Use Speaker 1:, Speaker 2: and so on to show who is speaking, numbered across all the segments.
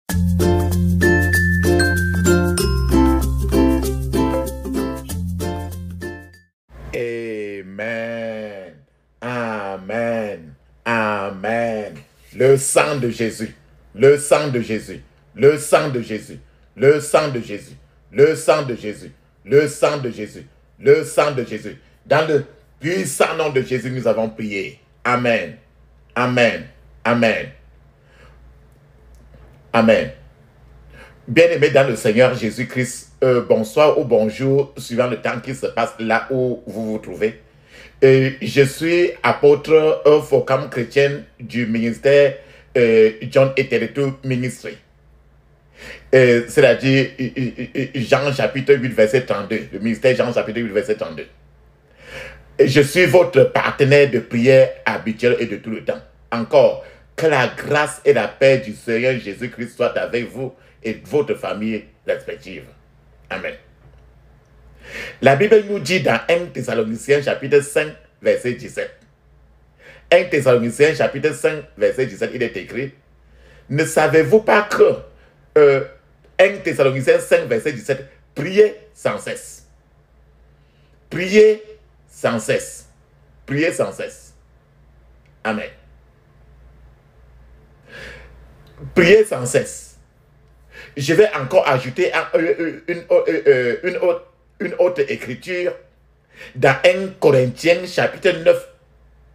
Speaker 1: Amen. Amen. Amen. Le sang de Jésus. Le sang de Jésus. Le sang de Jésus. Le sang de Jésus. Le sang de Jésus. Le sang de Jésus. Le sang de Jésus. Dans le puissant nom de Jésus, nous avons prié. Amen. Amen. Amen. Amen. Bien-aimés dans le Seigneur Jésus-Christ, bonsoir ou bonjour, suivant le temps qui se passe là où vous vous trouvez. Je suis apôtre Focam chrétienne du ministère John Eteretu Ministry. C'est-à-dire Jean chapitre 8 verset 32, le ministère Jean chapitre 8 verset 32. Je suis votre partenaire de prière habituel et de tout le temps. Encore, que la grâce et la paix du Seigneur Jésus-Christ soient avec vous et votre famille respective. Amen. La Bible nous dit dans 1 Thessaloniciens chapitre 5 verset 17. 1 Thessaloniciens chapitre 5 verset 17, il est écrit: ne savez-vous pas que 1 Thessaloniciens 5 verset 17, priez sans cesse. Priez sans cesse. Priez sans cesse. Amen. Priez sans cesse. Je vais encore ajouter une autre écriture dans 1 Corinthiens chapitre 9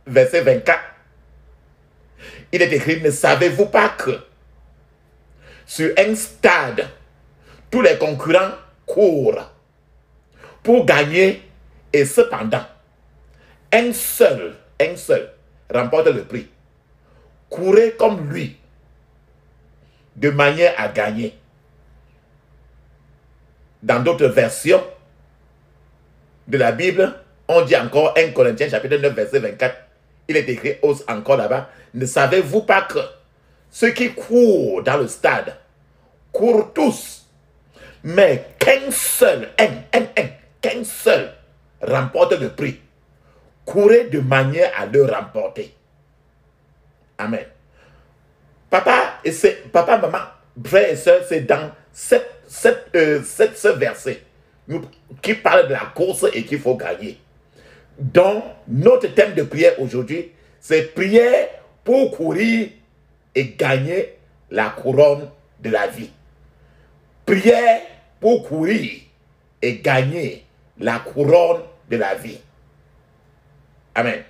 Speaker 1: verset 24. Il est écrit: ne savez-vous pas que sur un stade, tous les concurrents courent pour gagner et cependant, un seul remporte le prix. Courez comme lui, de manière à gagner. Dans d'autres versions de la Bible, on dit encore 1 Corinthiens chapitre 9 verset 24. Il est écrit encore là-bas: ne savez-vous pas que ceux qui courent dans le stade courent tous, mais qu'un seul remporte le prix. Courez de manière à le remporter. Amen. Papa, maman, frères et sœurs, c'est dans ce verset qui parle de la course et qu'il faut gagner. Donc, notre thème de prière aujourd'hui, c'est prier pour courir et gagner la couronne de la vie. Prière pour courir et gagner la couronne de la vie. Amen.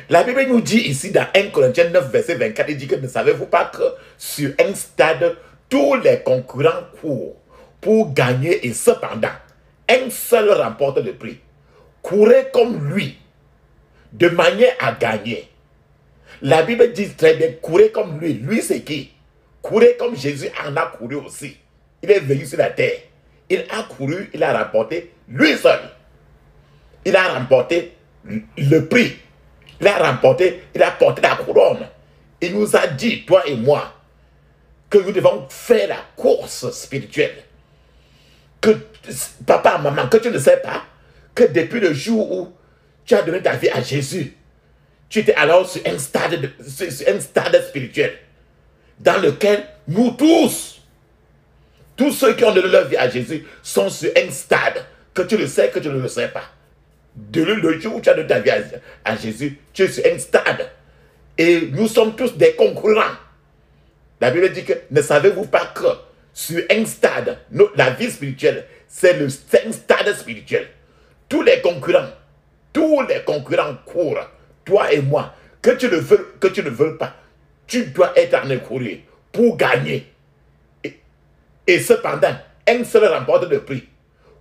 Speaker 1: La Bible nous dit ici dans 1 Corinthiens 9 verset 24, il dit que ne savez-vous pas que sur un stade, tous les concurrents courent pour gagner et cependant, un seul remporte le prix. Courez comme lui, de manière à gagner. La Bible dit très bien, courez comme lui. Lui, c'est qui? Courez comme Jésus en a couru aussi. Il est venu sur la terre. Il a couru, il a remporté lui seul. Il a remporté le prix. Il a remporté, il a porté la couronne. Il nous a dit, toi et moi, que nous devons faire la course spirituelle. Que, papa, maman, que tu ne sais pas que depuis le jour où tu as donné ta vie à Jésus, tu étais alors sur un stade spirituel dans lequel nous tous ceux qui ont donné leur vie à Jésus sont sur un stade, que tu le sais, que tu ne le sais pas. Le jour où tu as donné ta vie à Jésus, tu es sur un stade. Et nous sommes tous des concurrents. La Bible dit que ne savez-vous pas que sur un stade, la vie spirituelle, c'est un stade spirituel. Tous les concurrents courent. Toi et moi, que tu ne veux pas, tu dois être en courir pour gagner. Et cependant, un seul remporte le prix.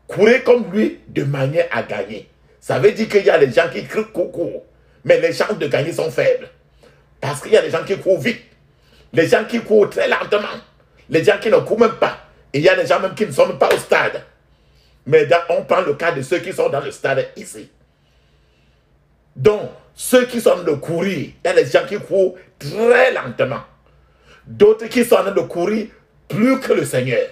Speaker 1: Courez comme lui de manière à gagner. Ça veut dire qu'il y a des gens qui courent, mais les chances de gagner sont faibles. Parce qu'il y a des gens qui courent vite, les gens qui courent très lentement, les gens qui ne courent même pas. Et il y a des gens même qui ne sont même pas au stade. Mais on prend le cas de ceux qui sont dans le stade ici. Donc, ceux qui sont en train de courir, il y a des gens qui courent très lentement. D'autres qui sont en train de courir plus que le Seigneur.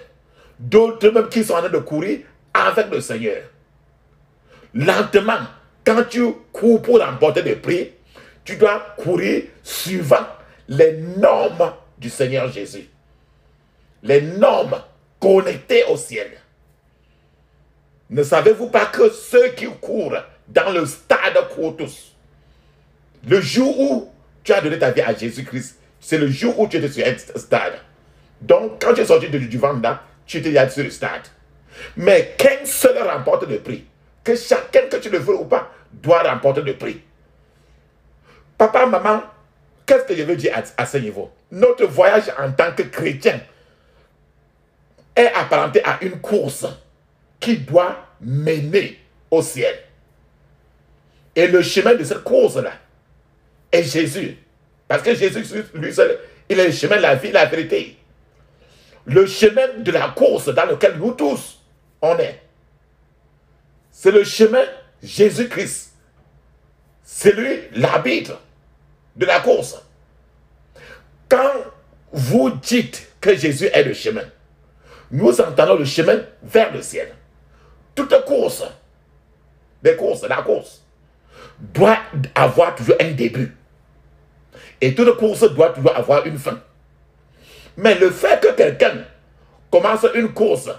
Speaker 1: D'autres même qui sont en train de courir avec le Seigneur. Lentement, quand tu cours pour remporter des prix, tu dois courir suivant les normes du Seigneur Jésus. Les normes connectées au ciel. Ne savez-vous pas que ceux qui courent dans le stade courent tous? Le jour où tu as donné ta vie à Jésus-Christ, c'est le jour où tu étais sur un stade. Donc, quand tu es sorti du ventre là, tu étais déjà sur le stade. Mais qu'un seul remporte le prix. Que chacun, que tu le veux ou pas, doit remporter le prix. Papa, maman, qu'est-ce que je veux dire à ce niveau? Notre voyage en tant que chrétien est apparenté à une course qui doit mener au ciel. Et le chemin de cette course-là est Jésus. Parce que Jésus, lui seul, il est le chemin de la vie, la vérité. Le chemin de la course dans lequel nous tous, on est. C'est le chemin Jésus-Christ. C'est lui l'arbitre de la course. Quand vous dites que Jésus est le chemin, nous entendons le chemin vers le ciel. Toute course, la course, doit avoir toujours un début. Et toute course doit toujours avoir une fin. Mais le fait que quelqu'un commence une course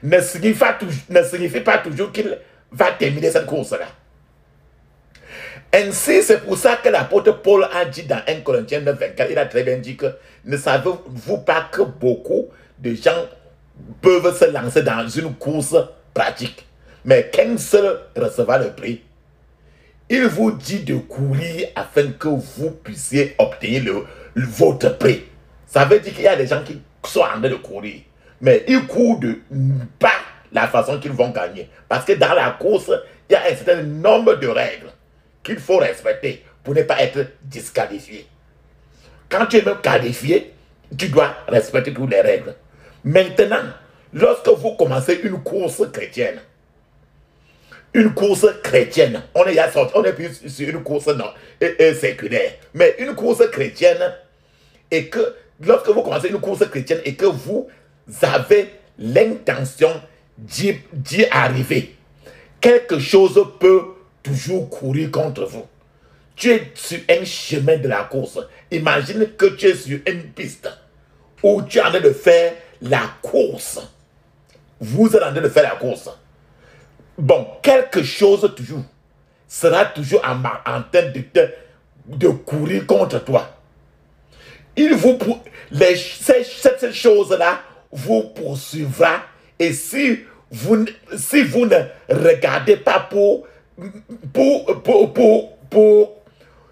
Speaker 1: ne signifie pas toujours qu'il va terminer cette course-là. Ainsi, c'est pour ça que l'apôtre Paul a dit dans 1 Corinthiens 9, 24, il a très bien dit que ne savez-vous pas que beaucoup de gens peuvent se lancer dans une course pratique, mais qu'un seul recevra le prix. Il vous dit de courir afin que vous puissiez obtenir votre prix. Ça veut dire qu'il y a des gens qui sont en train de courir, mais ils courent pas la façon qu'ils vont gagner. Parce que dans la course, il y a un certain nombre de règles qu'il faut respecter pour ne pas être disqualifié. Quand tu es même qualifié, tu dois respecter toutes les règles. Maintenant, lorsque vous commencez une course chrétienne, on est plus sur une course séculaire, mais une course chrétienne, et que lorsque vous commencez une course chrétienne et que vous avez l'intention d'y arriver, quelque chose peut toujours courir contre vous. Tu es sur un chemin de la course. Imagine que tu es sur une piste où tu es en train de faire la course. Vous êtes en train de faire la course. Bon, quelque chose toujours sera toujours en train de courir contre toi. Cette chose-là vous poursuivra. Et si vous ne regardez pas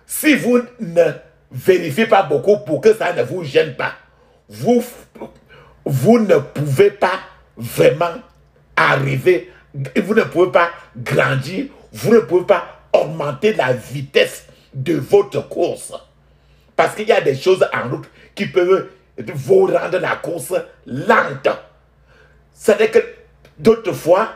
Speaker 1: si vous ne vérifiez pas beaucoup pour que ça ne vous gêne pas, vous ne pouvez pas vraiment arriver, vous ne pouvez pas grandir, vous ne pouvez pas augmenter la vitesse de votre course. Parce qu'il y a des choses en route qui peuvent vous rendre la course lente. C'est-à-dire que d'autres fois,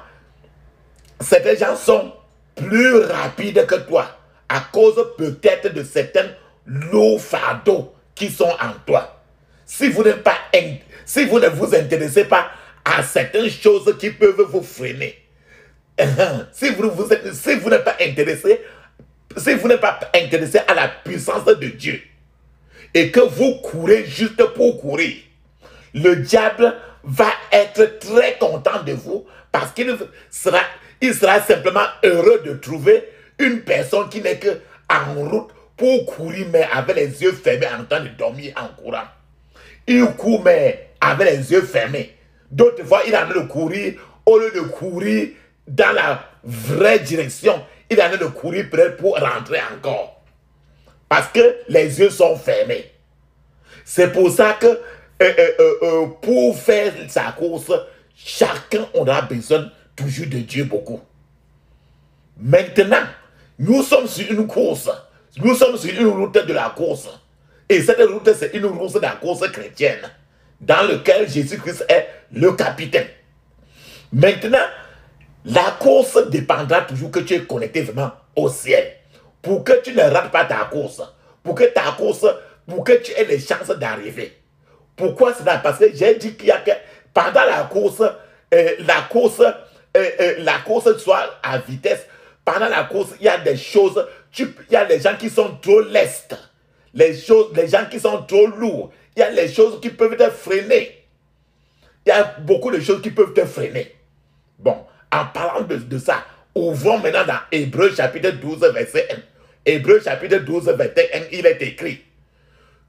Speaker 1: certains gens sont plus rapides que toi à cause peut-être de certains lourds fardeaux qui sont en toi. Si vous ne vous intéressez pas à certaines choses qui peuvent vous freiner, si vous n'êtes pas intéressé à la puissance de Dieu et que vous courez juste pour courir, le diable va être très content de vous parce qu'il sera simplement heureux de trouver une personne qui n'est qu'en route pour courir, mais avec les yeux fermés en train de dormir en courant. Il court, mais avec les yeux fermés. D'autres fois, il est en train de courir, au lieu de courir dans la vraie direction, il est en train de courir peut-être pour rentrer encore. Parce que les yeux sont fermés. C'est pour ça que pour faire sa course, chacun aura besoin toujours de Dieu beaucoup. Maintenant, nous sommes sur une course. Nous sommes sur une route de la course. Et cette route, c'est une route de la course chrétienne, dans laquelle Jésus-Christ est le capitaine. Maintenant, la course dépendra toujours que tu es connecté vraiment au ciel. Pour que tu ne rates pas ta course. Pour que tu aies les chances d'arriver. Pourquoi cela? Parce que j'ai dit qu'il y a que pendant la course soit à vitesse. Pendant la course, il y a des choses, il y a des gens qui sont trop lestes. les gens qui sont trop lourds. Il y a les choses qui peuvent te freiner. Il y a beaucoup de choses qui peuvent te freiner. Bon, en parlant de ça, ouvrons maintenant dans Hébreux chapitre 12, verset 1. Hébreux chapitre 12, verset 1, il est écrit.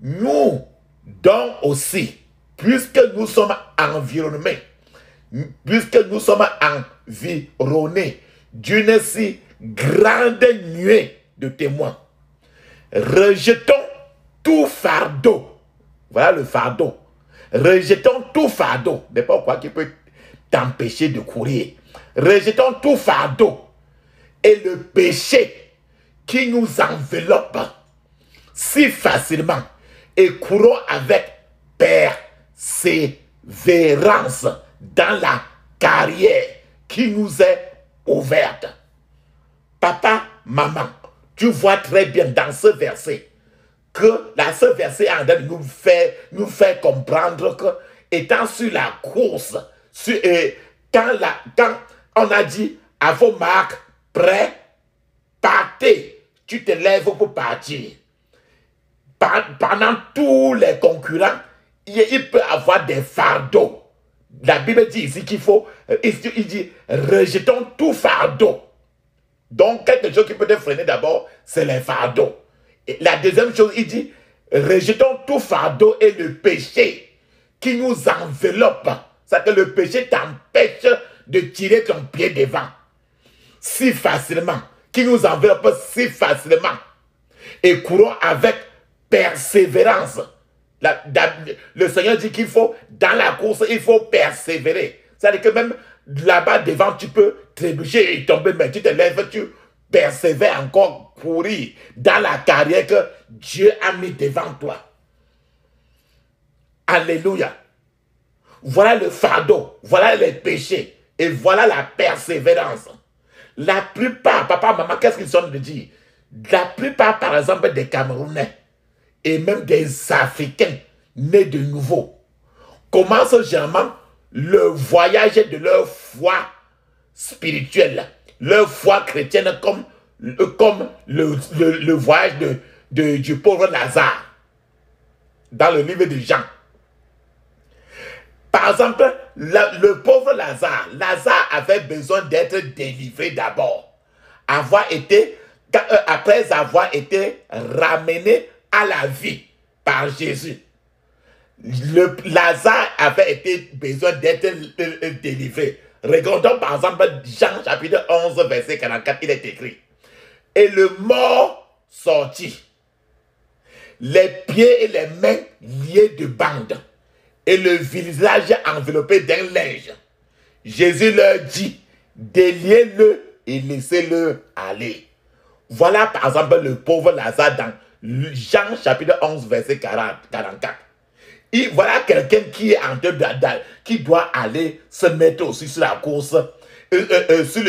Speaker 1: Nous, donc aussi, puisque nous sommes environnés d'une si grande nuée de témoins, rejetons tout fardeau. Voilà le fardeau. Rejetons tout fardeau. N'importe quoi qui peut t'empêcher de courir. Rejetons tout fardeau et le péché qui nous enveloppe si facilement et courons avec persévérance dans la carrière qui nous est ouverte. Papa, maman, tu vois très bien dans ce verset que ce verset en train de nous fait comprendre que étant sur la course, quand on a dit à vos marques, prêts, partez, tu te lèves pour partir. Pendant tous les concurrents, il peut avoir des fardeaux. La Bible dit ici qu'il faut, il dit, rejetons tout fardeau. Donc, quelque chose qui peut te freiner d'abord, c'est les fardeaux. Et la deuxième chose, il dit, rejetons tout fardeau et le péché qui nous enveloppe. C'est que le péché t'empêche de tirer ton pied devant si facilement, qui nous enveloppe si facilement. Et courons avec persévérance. Le Seigneur dit qu'il faut, dans la course, il faut persévérer. C'est-à-dire que même là-bas devant, tu peux trébucher et tomber, mais tu te lèves, tu persévères encore, courir dans la carrière que Dieu a mis devant toi. Alléluia. Voilà le fardeau, voilà les péchés et voilà la persévérance. La plupart, papa, maman, qu'est-ce qu'ils sont de dire? La plupart, par exemple, des Camerounais et même des Africains nés de nouveau commencent généralement le voyage de leur foi spirituelle, leur foi chrétienne comme le voyage du pauvre Lazare dans le livre de Jean. Par exemple, le pauvre Lazare avait besoin d'être délivré d'abord, après avoir été ramené à la vie par Jésus. Lazare avait besoin d'être délivré. Regardons par exemple Jean chapitre 11, verset 44, il est écrit. Et le mort sortit, les pieds et les mains liés de bandes, et le visage enveloppé d'un linge. Jésus leur dit, déliez-le et laissez-le aller. Voilà par exemple le pauvre Lazare dans Jean chapitre 11, verset 44. Et voilà quelqu'un qui est en train qui doit aller se mettre aussi sur la course, sur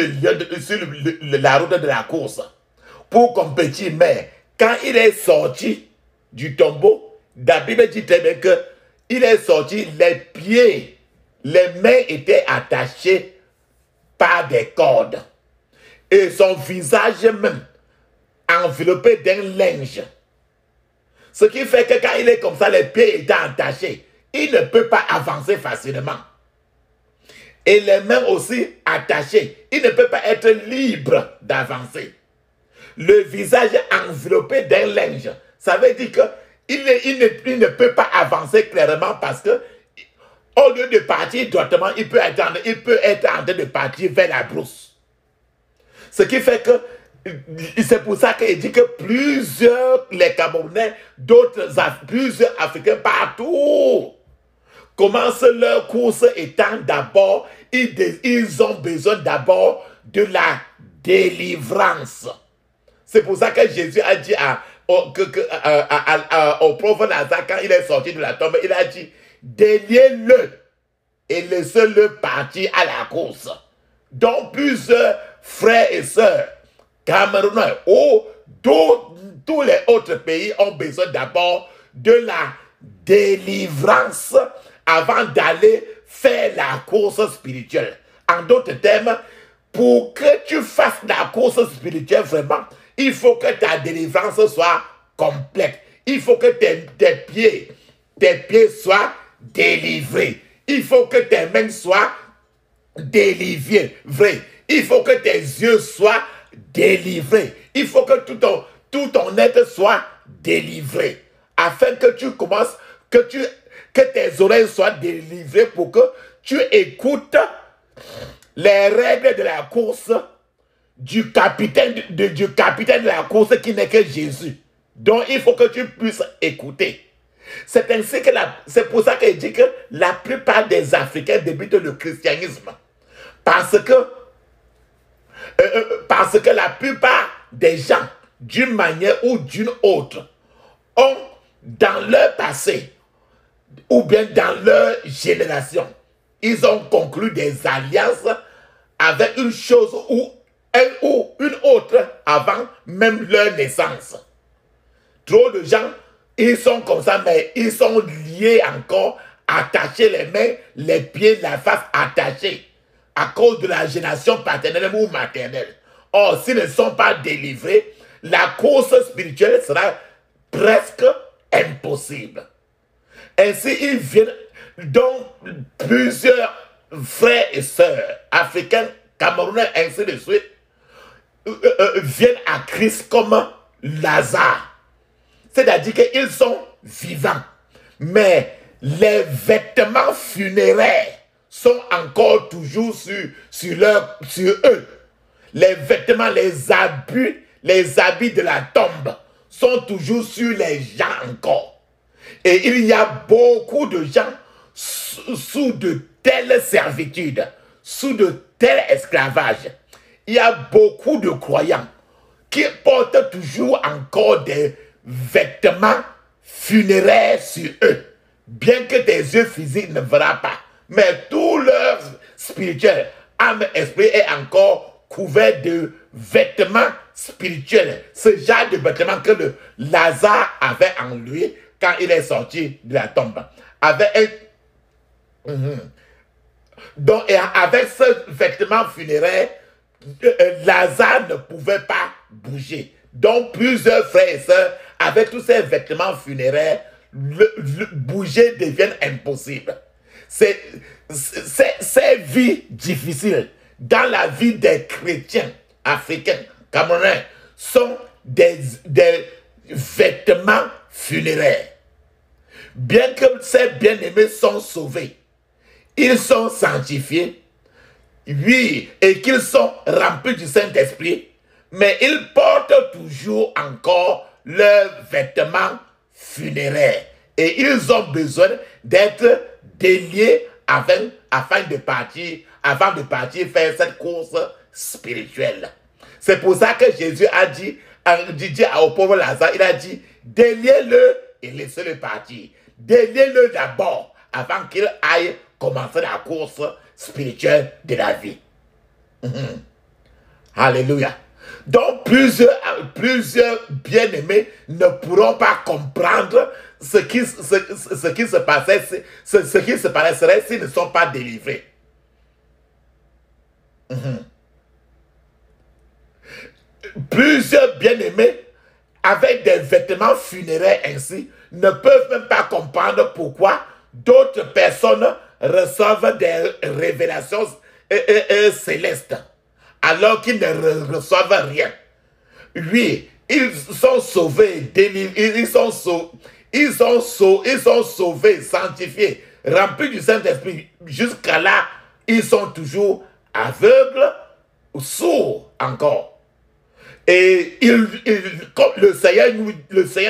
Speaker 1: la route de la course, pour compétir. Mais quand il est sorti du tombeau, la Bible dit très bien que il est sorti, les pieds, les mains étaient attachés par des cordes. Et son visage même enveloppé d'un linge. Ce qui fait que quand il est comme ça, les pieds étant attachés, il ne peut pas avancer facilement. Et les mains aussi attachées, il ne peut pas être libre d'avancer. Le visage enveloppé d'un linge, ça veut dire que il ne peut pas avancer clairement parce que au lieu de partir droitement, il peut être en train de partir vers la brousse. Ce qui fait que c'est pour ça qu'il dit que les Camerounais, plusieurs Africains partout commencent leur course étant d'abord, ils ont besoin d'abord de la délivrance. C'est pour ça que Jésus a dit au pauvre Lazare, quand il est sorti de la tombe, il a dit, déliez-le et laissez-le partir à la course. Donc plusieurs frères et sœurs Camerounais ou tous les autres pays ont besoin d'abord de la délivrance avant d'aller faire la course spirituelle. En d'autres termes, pour que tu fasses la course spirituelle vraiment, il faut que ta délivrance soit complète. Il faut que tes pieds soient délivrés. Il faut que tes mains soient délivrées. Vrai. Il faut que tes yeux soient délivrés. Il faut que tout ton être soit délivré. Afin que tu commences, que tes oreilles soient délivrées pour que tu écoutes les règles de la course du capitaine de la course qui n'est que Jésus. Donc il faut que tu puisses écouter. C'est ainsi que c'est pour ça qu'il dit que la plupart des Africains débutent le christianisme. Parce que la plupart des gens, d'une manière ou d'une autre, ont dans leur passé, ou bien dans leur génération, ils ont conclu des alliances avec une chose ou une autre avant même leur naissance. Trop de gens, ils sont comme ça, mais ils sont liés encore, attachés les mains, les pieds, la face attachés à cause de la génération paternelle ou maternelle. Or, s'ils ne sont pas délivrés, la course spirituelle sera presque impossible. Ainsi, ils viennent, donc plusieurs frères et sœurs africains, camerounais, ainsi de suite, viennent à Christ comme Lazare. C'est-à-dire qu'ils sont vivants. Mais les vêtements funéraires sont encore toujours sur eux. Les vêtements, les habits de la tombe sont toujours sur les gens encore. Et il y a beaucoup de gens sous de telles servitudes, sous de tels esclavages. Il y a beaucoup de croyants qui portent toujours encore des vêtements funéraires sur eux. Bien que tes yeux physiques ne verront pas. Mais tout leur spirituel, âme, esprit est encore couvert de vêtements spirituels. Ce genre de vêtements que le Lazare avait en lui quand il est sorti de la tombe. Donc, avec ce vêtement funéraire, Lazare ne pouvait pas bouger. Donc, plusieurs frères et sœurs, avec tous ces vêtements funéraires, bouger devient impossible. Ces vies difficiles dans la vie des chrétiens africains, camerounais, sont des vêtements funéraires. Bien que ces bien-aimés sont sauvés, ils sont sanctifiés, oui, et qu'ils sont remplis du Saint-Esprit, mais ils portent toujours encore leurs vêtements funéraires. Et ils ont besoin d'être déliés avant de partir faire cette course spirituelle. C'est pour ça que Jésus a dit au pauvre Lazare, il a dit, déliez-le et laissez-le partir. Déliez-le d'abord avant qu'il aille commencer la course spirituelle de la vie. Alléluia. Donc plusieurs bien-aimés ne pourront pas comprendre ce qui se passerait s'ils ne sont pas délivrés. Plusieurs bien-aimés avec des vêtements funéraires ainsi ne peuvent même pas comprendre pourquoi d'autres personnes reçoivent des révélations célestes alors qu'ils ne reçoivent rien. Oui, ils sont sauvés, délivrés, ils sont sauvés, sanctifiés, remplis du Saint-Esprit. Jusqu'à là, ils sont toujours aveugles ou sourds encore. Et comme le Seigneur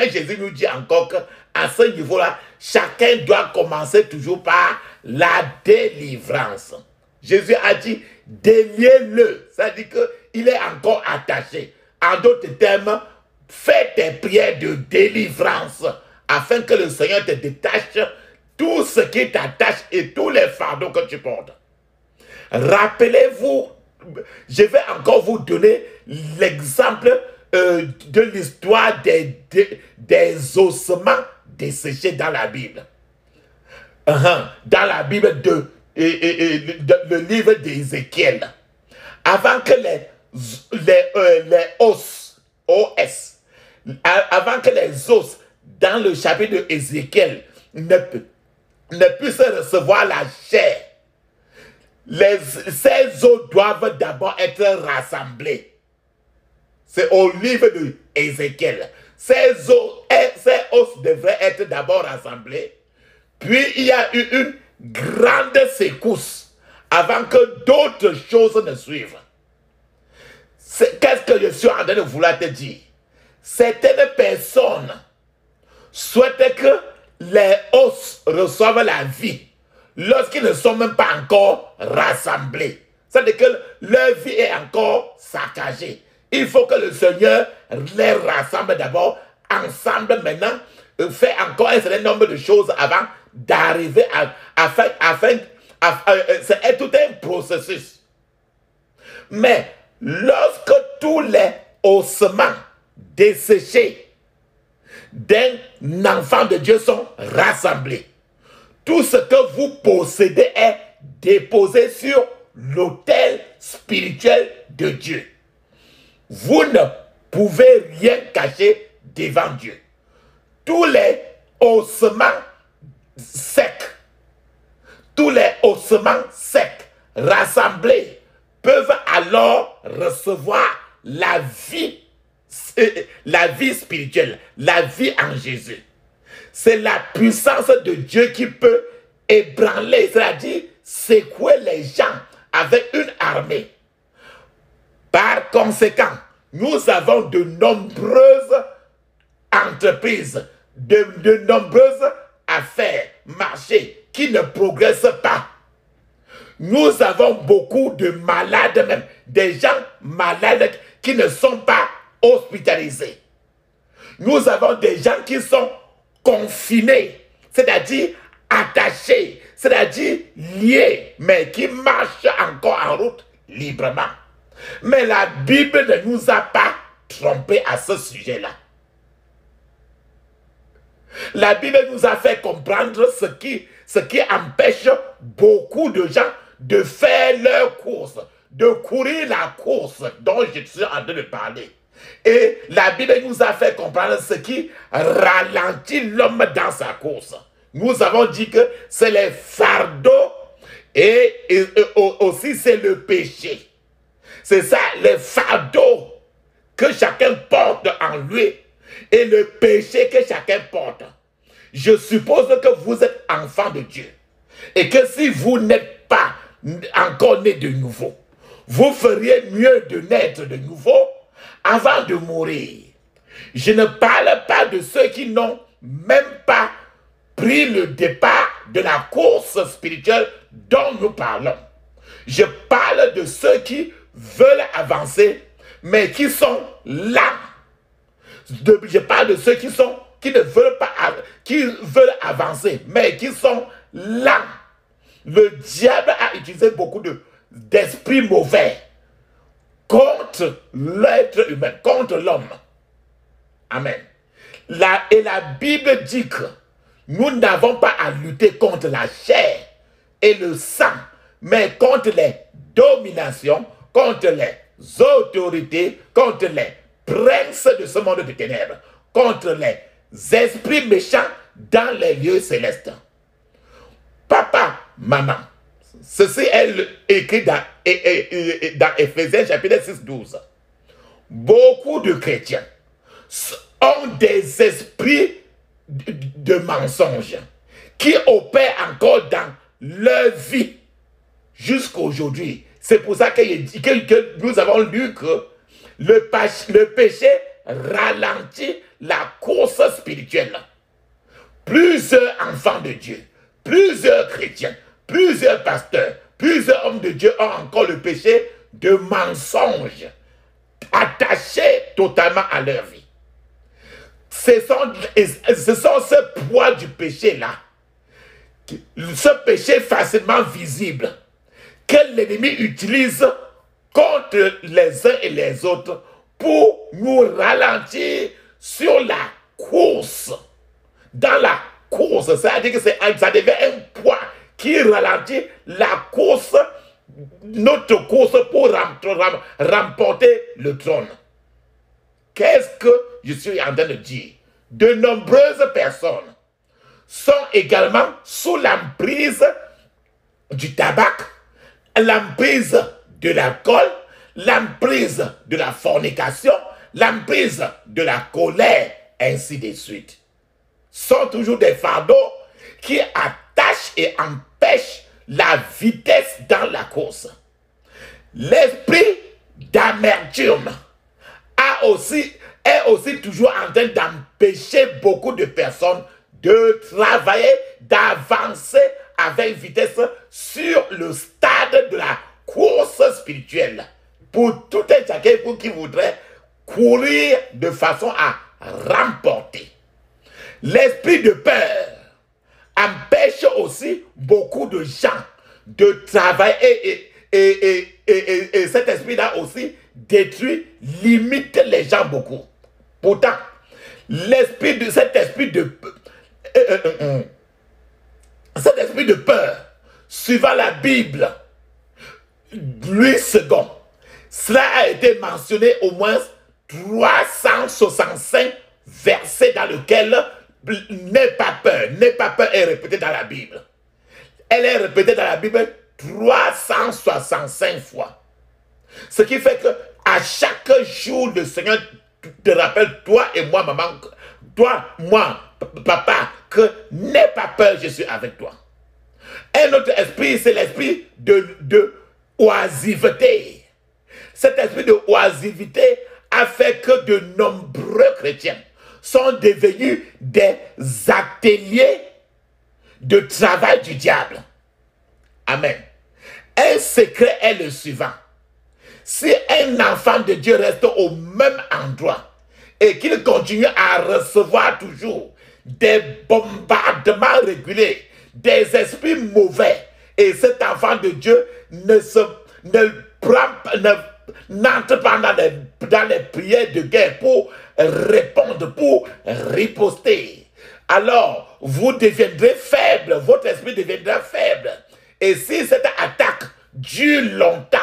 Speaker 1: Jésus nous dit encore qu'à ce niveau-là, chacun doit commencer toujours par la délivrance. Jésus a dit, déliez-le. Ça dit qu'il est encore attaché. En d'autres termes, fais tes prières de délivrance afin que le Seigneur te détache tout ce qui t'attache et tous les fardeaux que tu portes. Rappelez-vous, je vais encore vous donner l'exemple de l'histoire des ossements desséchés dans la Bible. Dans la Bible le livre d'Ézéchiel. Avant que les os, avant que les os dans le chapitre de Ézéchiel, ne puisse recevoir la chair, ces os doivent d'abord être rassemblés. C'est au livre de Ézéchiel. Ces os devraient être d'abord rassemblés. Puis il y a eu une grande secousse avant que d'autres choses ne suivent. Qu'est-ce que je suis en train de vouloir te dire? Certaines personnes souhaitent que les os reçoivent la vie lorsqu'ils ne sont même pas encore rassemblés. C'est-à-dire que leur vie est encore saccagée. Il faut que le Seigneur les rassemble d'abord ensemble maintenant, fait encore un certain nombre de choses avant d'arriver c'est tout un processus. Mais lorsque tous les ossements desséchés d'un enfant de Dieu sont rassemblés, tout ce que vous possédez est déposé sur l'autel spirituel de Dieu. Vous ne pouvez rien cacher devant Dieu. Tous les ossements secs, rassemblés peuvent alors recevoir la vie spirituelle, la vie en Jésus. C'est la puissance de Dieu qui peut ébranler, c'est-à-dire secouer les gens avec une armée. Par conséquent, nous avons de nombreuses entreprises, de nombreuses affaires, marchés qui ne progressent pas. Nous avons beaucoup de malades même, des gens malades qui ne sont pas hospitalisés. Nous avons des gens qui sont confinés, c'est-à-dire attachés, c'est-à-dire liés, mais qui marchent encore en route librement. Mais la Bible ne nous a pas trompés à ce sujet-là. La Bible nous a fait comprendre ce qui empêche beaucoup de gens de faire leur course, de courir la course dont je suis en train de parler. Et la Bible nous a fait comprendre ce qui ralentit l'homme dans sa course. Nous avons dit que c'est les fardeaux et aussi c'est le péché. C'est ça, les fardeaux que chacun porte en lui et le péché que chacun porte. Je suppose que vous êtes enfant de Dieu et que si vous n'êtes pas encore né de nouveau, vous feriez mieux de naître de nouveau avant de mourir. Je ne parle pas de ceux qui n'ont même pas pris le départ de la course spirituelle dont nous parlons. Je parle de ceux qui veulent avancer, mais qui sont lents. Je parle de ceux qui ne veulent pas, qui veulent avancer, mais qui sont lents. Le diable a utilisé beaucoup d'esprits mauvais contre l'être humain, contre l'homme. Amen. Et la Bible dit que nous n'avons pas à lutter contre la chair et le sang, mais contre les dominations, contre les autorités, contre les princes de ce monde de ténèbres, contre les esprits méchants dans les lieux célestes. Papa, maman, ceci est écrit dans Éphésiens chapitre 6, 12. Beaucoup de chrétiens ont des esprits de mensonges qui opèrent encore dans leur vie jusqu'à aujourd'hui. C'est pour ça que nous avons lu que le péché ralentit la course spirituelle. Plusieurs enfants de Dieu, plusieurs chrétiens, plusieurs pasteurs, plusieurs hommes de Dieu ont encore le péché de mensonge attaché totalement à leur vie. Ce sont ce poids du péché-là, ce péché facilement visible, que l'ennemi utilise contre les uns et les autres pour nous ralentir sur la course. Dans la course, c'est-à-dire que ça devient un poids qui ralentit la course, notre course pour remporter le trône. Qu'est-ce que je suis en train de dire? de nombreuses personnes sont également sous l'emprise du tabac, l'emprise de l'alcool, l'emprise de la fornication, l'emprise de la colère, ainsi de suite. Sont toujours des fardeaux qui attachent et empêchent la vitesse dans la course. L'esprit d'amertume est aussi toujours en train d'empêcher beaucoup de personnes de travailler, d'avancer avec vitesse sur le stade de la course spirituelle. Pour tout un chacun qui voudrait courir de façon à remporter. L'esprit de peur empêche aussi beaucoup de gens de travailler et cet esprit-là aussi détruit, limite les gens beaucoup. Pourtant, cet esprit de peur, suivant la Bible, Louis II, cela a été mentionné au moins 365 versets dans lesquels n'aie pas peur est répété dans la Bible. Elle est répétée dans la Bible 365 fois. Ce qui fait que à chaque jour, le Seigneur te rappelle, toi et moi, maman, toi, moi, papa, que n'aie pas peur, je suis avec toi. Un autre esprit, c'est l'esprit de oisiveté. Cet esprit de oisiveté a fait que de nombreux chrétiens sont devenus des ateliers de travail du diable. Amen. Un secret est le suivant. Si un enfant de Dieu reste au même endroit et qu'il continue à recevoir toujours des bombardements réguliers, des esprits mauvais, et cet enfant de Dieu n'entre pas dans les prières de guerre pour répondre, pour riposter, alors vous deviendrez faible, votre esprit deviendra faible. Et si cette attaque dure longtemps,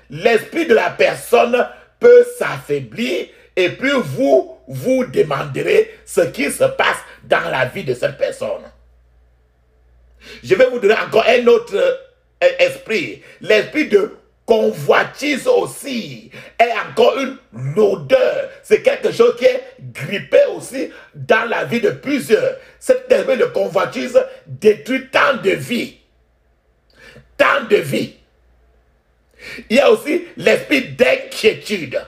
Speaker 1: l'esprit de la personne peut s'affaiblir et puis vous demanderez ce qui se passe dans la vie de cette personne. Je vais vous donner encore un autre esprit. L'esprit de convoitise aussi est encore une lourdeur. C'est quelque chose qui est grippé aussi dans la vie de plusieurs. Cet esprit de convoitise détruit tant de vies. Tant de vies. Il y a aussi l'esprit d'inquiétude.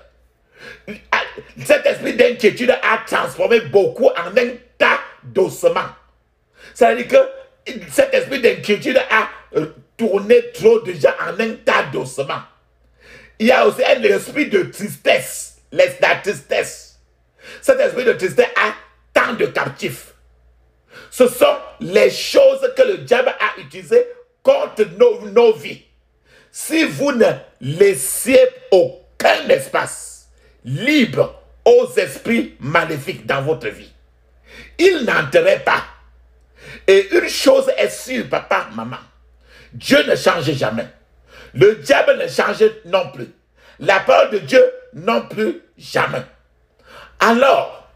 Speaker 1: Cet esprit d'inquiétude a transformé beaucoup en un tas d'ossements. Ça veut dire que cet esprit d'inquiétude a tourné trop de gens en un tas d'ossements. Il y a aussi un esprit de tristesse. La tristesse. Cet esprit de tristesse a tant de captifs. Ce sont les choses que le diable a utilisées contre nos vies. Si vous ne laissiez aucun espace libre aux esprits maléfiques dans votre vie, ils n'entreraient pas. Et une chose est sûre, papa, maman, Dieu ne change jamais. Le diable ne change non plus. La parole de Dieu non plus, jamais. Alors,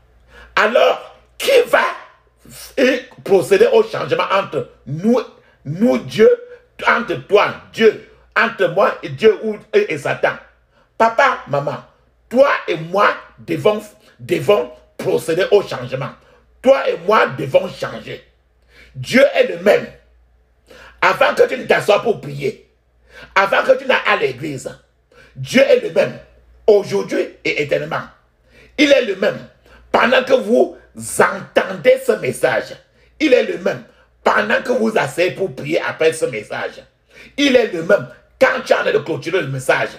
Speaker 1: qui va procéder au changement entre nous Dieu, entre toi, Dieu, entre moi et Dieu et Satan? Papa, maman, toi et moi devons procéder au changement. Toi et moi devons changer. Dieu est le même. Avant que tu ne t'assoies pour prier, avant que tu n'ailles à l'église, Dieu est le même, aujourd'hui et éternellement. Il est le même. Pendant que vous entendez ce message, il est le même. Pendant que vous asseyez pour prier après ce message, il est le même. Quand tu en es de clôturer le message,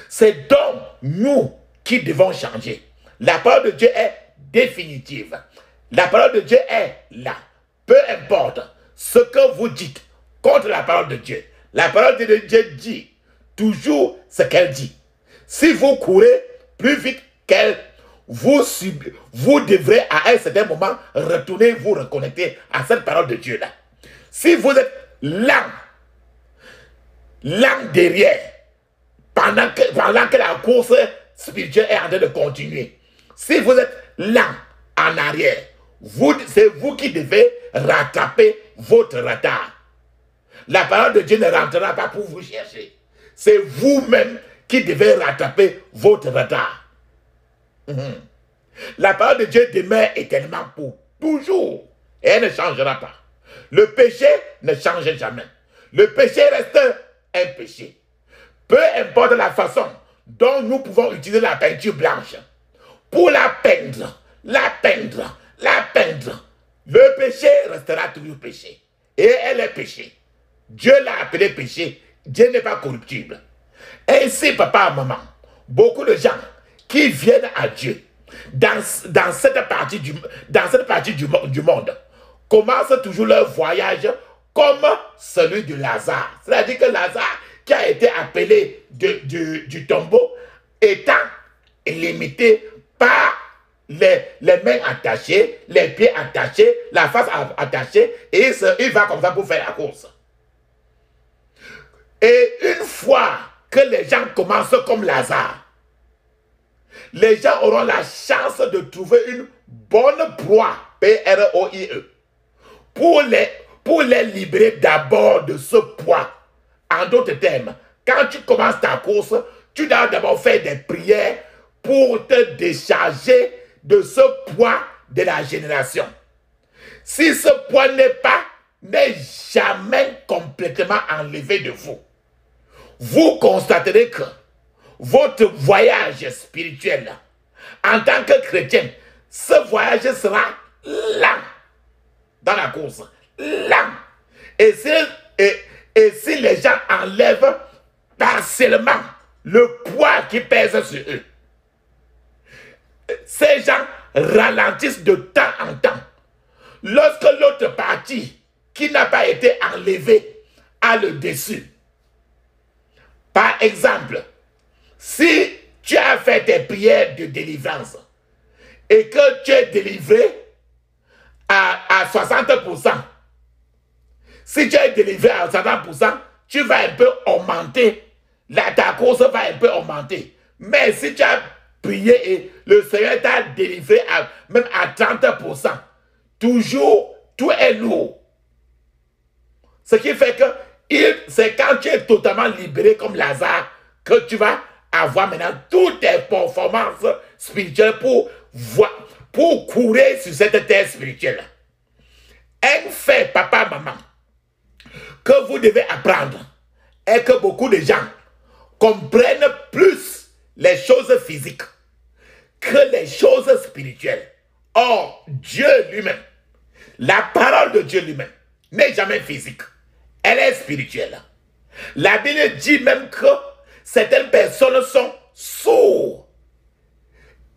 Speaker 1: c'est donc nous qui devons changer. La parole de Dieu est définitive. La parole de Dieu est là. Peu importe ce que vous dites contre la parole de Dieu. La parole de Dieu dit toujours ce qu'elle dit. Si vous courez plus vite qu'elle, vous devrez à un certain moment retourner vous reconnecter à cette parole de Dieu là. Si vous êtes lent derrière, pendant que la course spirituelle est en train de continuer, si vous êtes lent en arrière. C'est vous qui devez rattraper votre retard. La parole de Dieu ne rentrera pas pour vous chercher. C'est vous-même qui devez rattraper votre retard. La parole de Dieu demeure éternellement pour toujours. Et elle ne changera pas. Le péché ne change jamais. Le péché reste un péché. Peu importe la façon dont nous pouvons utiliser la peinture blanche pour la peindre, le péché restera toujours péché. Et elle est péché. Dieu l'a appelé péché. Dieu n'est pas corruptible. Ainsi, papa et maman, beaucoup de gens qui viennent à Dieu dans cette partie du monde commencent toujours leur voyage comme celui de Lazare. C'est-à-dire que Lazare, qui a été appelé du tombeau, étant limité par les mains attachées, les pieds attachés, la face attachée, et il va comme ça pour faire la course. Et une fois que les gens commencent comme Lazare, les gens auront la chance de trouver une bonne proie, P-R-O-I-E, pour les libérer d'abord de ce poids. En d'autres termes, quand tu commences ta course, tu dois d'abord faire des prières pour te décharger de ce poids de la génération. Si ce poids n'est jamais complètement enlevé de vous, vous constaterez que votre voyage spirituel, en tant que chrétien, ce voyage sera lent dans la course. Lent. Et si les gens enlèvent partiellement le poids qui pèse sur eux, ces gens ralentissent de temps en temps. Lorsque l'autre partie qui n'a pas été enlevée a le dessus. Par exemple, si tu as fait tes prières de délivrance et que tu es délivré à 60%, si tu es délivré à 60%, tu vas un peu augmenter, ta course va un peu augmenter. Mais si tu as prié et le Seigneur t'a délivré même à 30%, toujours, tout est lourd. Ce qui fait que c'est quand tu es totalement libéré comme Lazare que tu vas avoir maintenant toutes tes performances spirituelles pour courir sur cette terre spirituelle. Un fait, papa, maman, que vous devez apprendre est que beaucoup de gens comprennent plus les choses physiques que les choses spirituelles. Or, Dieu lui-même, la parole de Dieu lui-même, n'est jamais physique. Elle est spirituelle. La Bible dit même que certaines personnes sont sourdes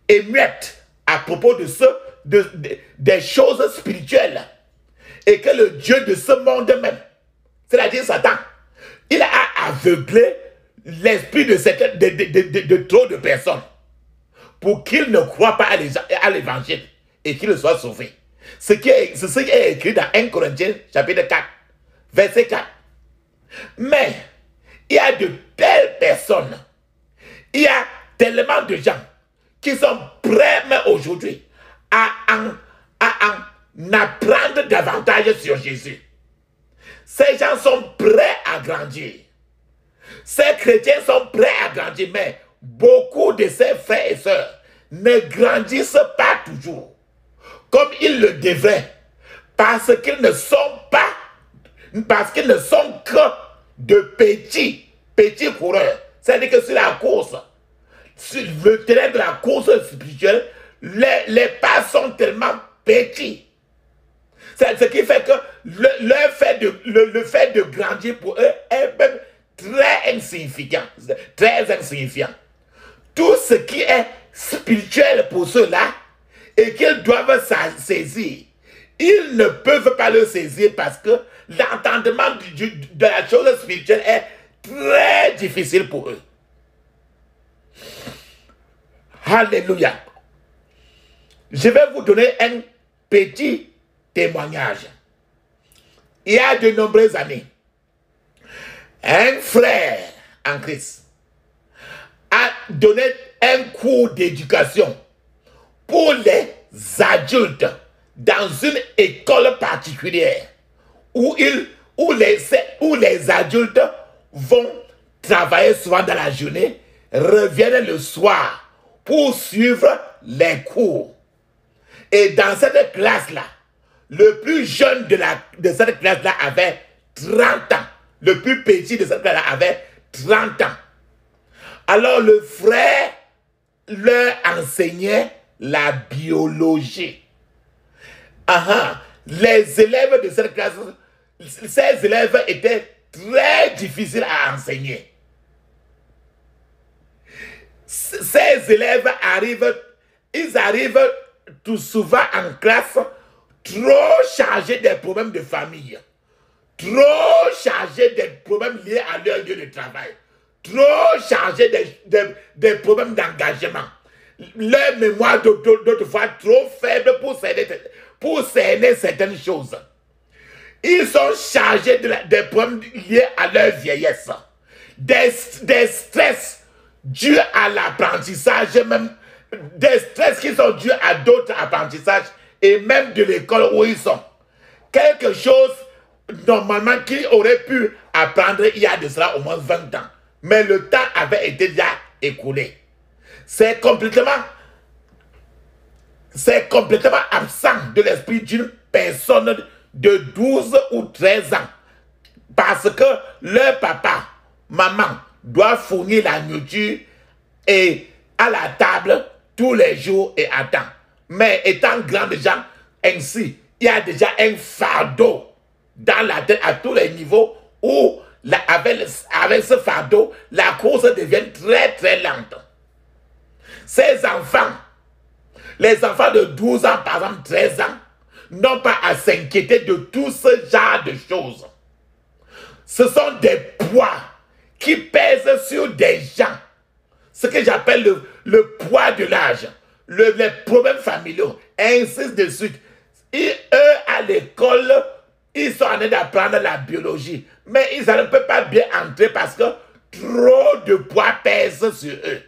Speaker 1: et muettes à propos des choses spirituelles. Et que le Dieu de ce monde même, c'est-à-dire Satan, il a aveuglé l'esprit de trop de personnes pour qu'ils ne croient pas à l'évangile et qu'ils soient sauvés. C'est ce qui est écrit dans 1 Corinthiens chapitre 4, verset 4. Mais il y a de telles personnes, il y a tellement de gens qui sont prêts aujourd'hui à en apprendre davantage sur Jésus. Ces gens sont prêts à grandir. Ces chrétiens sont prêts à grandir, mais beaucoup de ces frères et sœurs ne grandissent pas toujours comme ils le devraient, parce qu'ils ne sont que de petits coureurs. C'est-à-dire que sur la course, sur le terrain de la course spirituelle, les pas sont tellement petits. C'est ce qui fait que le fait de grandir pour eux est même très insignifiant. Très insignifiant. Tout ce qui est spirituel pour ceux-là et qu'ils doivent saisir, ils ne peuvent pas le saisir parce que l'entendement de la chose spirituelle est très difficile pour eux. Alléluia. Je vais vous donner un petit témoignage. Il y a de nombreuses années, un frère en Christ a donné un cours d'éducation pour les adultes dans une école particulière où les adultes vont travailler souvent dans la journée, reviennent le soir pour suivre les cours. Et dans cette classe-là, le plus jeune de cette classe-là avait 30 ans. Le plus petit de cette classe-là avait 30 ans. Alors le frère leur enseignait la biologie. Les élèves de cette classe, ces élèves étaient très difficiles à enseigner. Ces élèves arrivent tout souvent en classe trop chargés des problèmes de famille, trop chargés des problèmes liés à leur lieu de travail, trop chargés des problèmes d'engagement. Leur mémoire d'autrefois trop faible pour cerner certaines choses. Ils sont chargés des problèmes liés à leur vieillesse, des stress dus à l'apprentissage, même des stress qui sont dus à d'autres apprentissages et même de l'école où ils sont. Quelque chose normalement qu'ils auraient pu apprendre il y a de cela au moins 20 ans. Mais le temps avait été déjà écoulé. C'est complètement absent de l'esprit d'une personne de 12 ou 13 ans. Parce que leur papa, maman, doit fournir la nourriture et à la table tous les jours et à temps. Mais étant grand déjà, ainsi, il y a déjà un fardeau dans la tête à tous les niveaux où, avec ce fardeau, la course devient très très lente. Ces enfants, les enfants de 12 ans, par exemple 13 ans, n'ont pas à s'inquiéter de tout ce genre de choses. Ce sont des poids qui pèsent sur des gens. Ce que j'appelle le poids de l'âge, les problèmes familiaux, et ainsi de suite. Et eux, à l'école, ils sont en train d'apprendre la biologie. Mais ils ne peuvent pas bien entrer parce que trop de poids pèsent sur eux.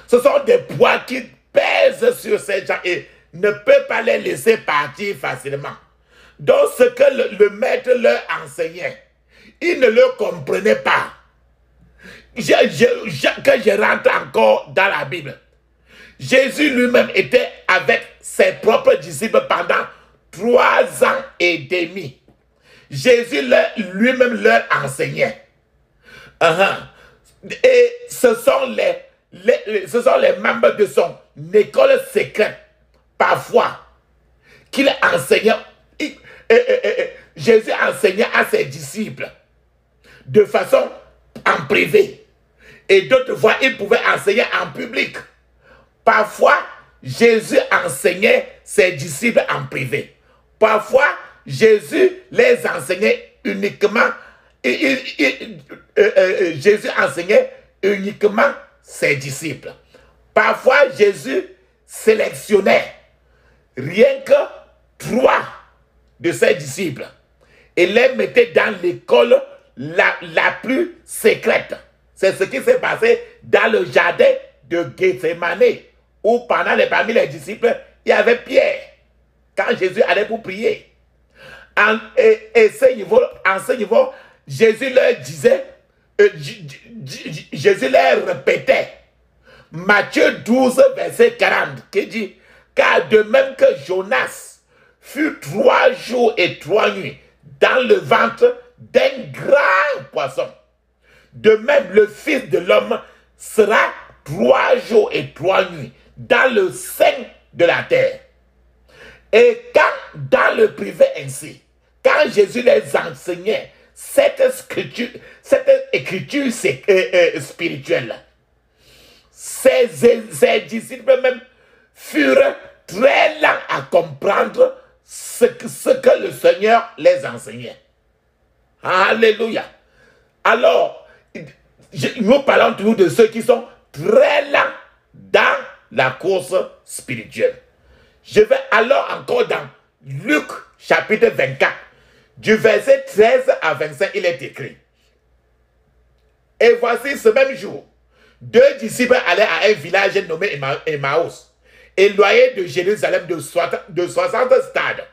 Speaker 1: Ce sont des poids qui pèsent sur ces gens et ne peuvent pas les laisser partir facilement. Donc ce que le maître leur enseignait, ils ne le comprenaient pas. Que je rentre encore dans la Bible. Jésus lui-même était avec ses propres disciples pendant 3 ans et demi. Jésus lui-même leur enseignait. Et ce sont les membres de son école secrète, parfois, qu'il enseignait. Jésus enseignait à ses disciples de façon en privé. Et d'autres fois, il pouvait enseigner en public. Parfois, Jésus enseignait ses disciples en privé. Parfois, Jésus les enseignait uniquement. Jésus enseignait uniquement ses disciples. Parfois, Jésus sélectionnait rien que 3 de ses disciples et les mettait dans l'école la plus secrète. C'est ce qui s'est passé dans le jardin de Gethsemane, où parmi les disciples, il y avait Pierre, quand Jésus allait pour prier. En ce niveau, Jésus leur disait, Jésus leur répétait, Matthieu 12, verset 40, qui dit, car de même que Jonas fut 3 jours et 3 nuits dans le ventre d'un grand poisson, de même le Fils de l'homme sera 3 jours et 3 nuits dans le sein de la terre. Et quand dans le privé ainsi, quand Jésus les enseignait cette écriture spirituelle, ses disciples même furent très lents à comprendre ce que le Seigneur les enseignait. Alléluia. Alors, nous parlons toujours de ceux qui sont très lents dans la course spirituelle. Je vais alors encore dans Luc chapitre 24, du verset 13 à 25, il est écrit. Et voici ce même jour, 2 disciples allaient à un village nommé Emmaüs, éloigné de Jérusalem de 60 stades.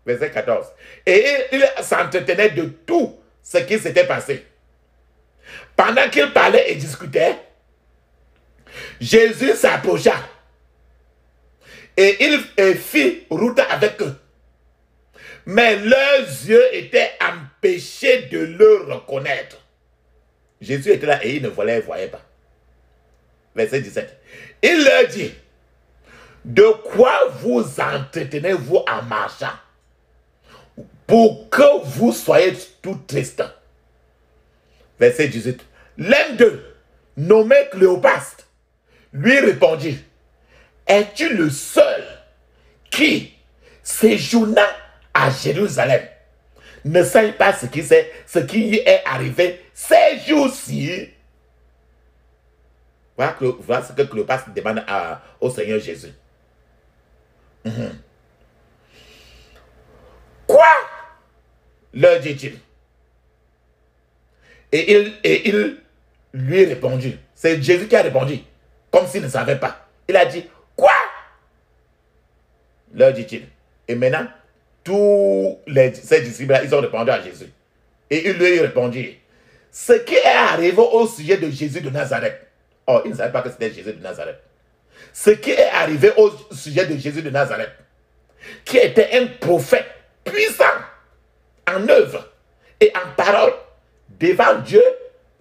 Speaker 1: Verset 14. Et il s'entretenait de tout ce qui s'était passé. Pendant qu'il parlait et discutait, Jésus s'approcha et il fit route avec eux. Mais leurs yeux étaient empêchés de le reconnaître. Jésus était là et il ne voyait pas. Verset 17. Il leur dit, de quoi vous entretenez-vous en marchant pour que vous soyez tout tristes? Verset 18. L'un d'eux, nommé Cléopas, lui répondit, es-tu le seul qui, séjournant à Jérusalem, ne sait pas ce qui est arrivé ces jours-ci? Voilà ce que Cléopas demande au Seigneur Jésus. Quoi? Leur dit-il. Et il lui répondit. C'est Jésus qui a répondu, comme s'il ne savait pas. Il a dit, quoi? Leur dit-il. Et maintenant, tous ses disciples, ils ont répondu à Jésus. Et il lui répondit, ce qui est arrivé au sujet de Jésus de Nazareth. Oh, il ne savait pas que c'était Jésus de Nazareth. Ce qui est arrivé au sujet de Jésus de Nazareth, qui était un prophète puissant en œuvre et en parole devant Dieu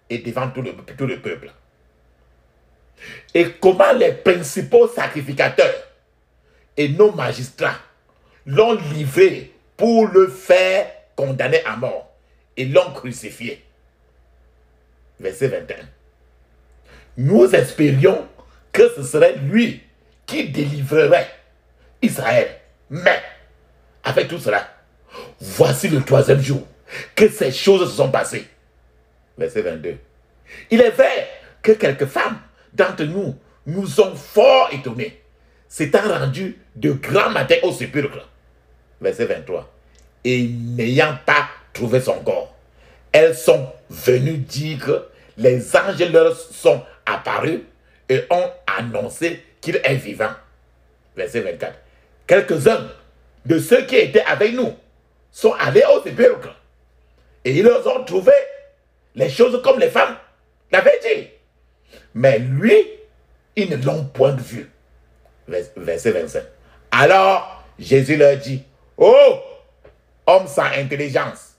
Speaker 1: et devant tout le peuple. Et comment les principaux sacrificateurs et nos magistrats l'ont livré pour le faire condamner à mort et l'ont crucifié. Verset 21. Nous espérions que ce serait lui qui délivrerait Israël. Mais, avec tout cela, voici le 3e jour que ces choses se sont passées. Verset 22. Il est vrai que quelques femmes d'entre nous nous ont fort étonnés, s'étant rendues de grand matin au sépulcre. Verset 23. Et n'ayant pas trouvé son corps, elles sont venues dire que les anges leur sont apparus et ont annoncé qu'il est vivant. Verset 24. Quelques-uns de ceux qui étaient avec nous sont allés au sépulcre et ils leur ont trouvé les choses comme les femmes l'avaient dit. Mais lui, ils ne l'ont point vu. Verset 25. Alors, Jésus leur dit, oh, homme sans intelligence,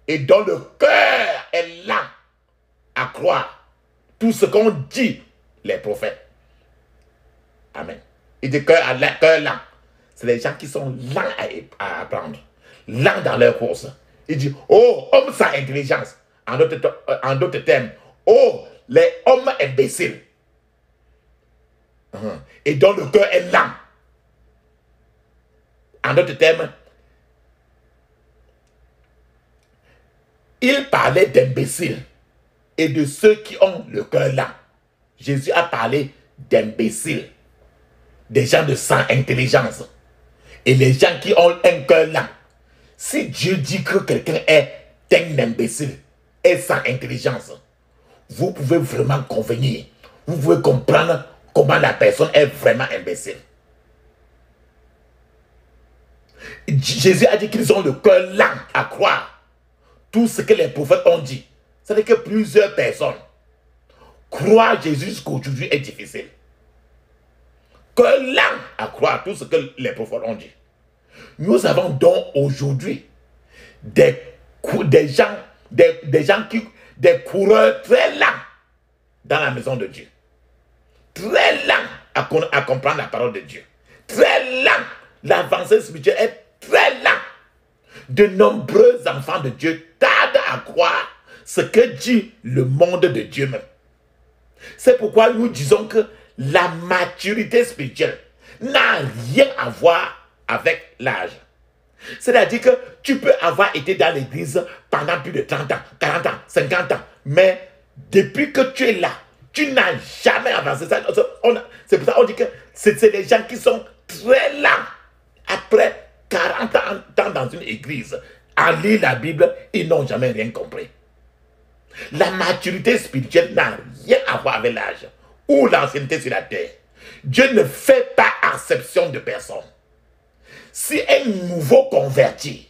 Speaker 1: et dont le cœur est lent à croire tout ce qu'ont dit les prophètes. Amen. Il dit cœur lent. C'est les gens qui sont lents à apprendre, lents dans leur course. Il dit, oh, homme sans intelligence. En d'autres termes, oh, les hommes imbéciles. Et dont le cœur est lent. En d'autres termes, il parlait d'imbéciles et de ceux qui ont le cœur lent. Jésus a parlé d'imbéciles, des gens de sans intelligence et les gens qui ont un cœur lent. Si Dieu dit que quelqu'un est un imbécile et sans intelligence, vous pouvez vraiment convenir, vous pouvez comprendre comment la personne est vraiment imbécile. Jésus a dit qu'ils ont le cœur lent à croire tout ce que les prophètes ont dit. C'est-à-dire que plusieurs personnes croire Jésus jusqu'aujourd'hui est difficile. Cœur lent à croire tout ce que les prophètes ont dit. Nous avons donc aujourd'hui des coureurs très lents dans la maison de Dieu. Très lents à comprendre la parole de Dieu. Très lents. L'avancée spirituelle est très lente. De nombreux enfants de Dieu tardent à croire ce que dit le monde de Dieu même. C'est pourquoi nous disons que la maturité spirituelle n'a rien à voir avec l'âge. C'est-à-dire que tu peux avoir été dans l'église pendant plus de 30 ans, 40 ans, 50 ans, mais depuis que tu es là, tu n'as jamais avancé. C'est pour ça qu'on dit que c'est les gens qui sont très lents. Après 40 ans dans une église, à lire la Bible, ils n'ont jamais rien compris. La maturité spirituelle n'a rien à voir avec l'âge ou l'ancienneté sur la terre. Dieu ne fait pas exception de personne. Si un nouveau converti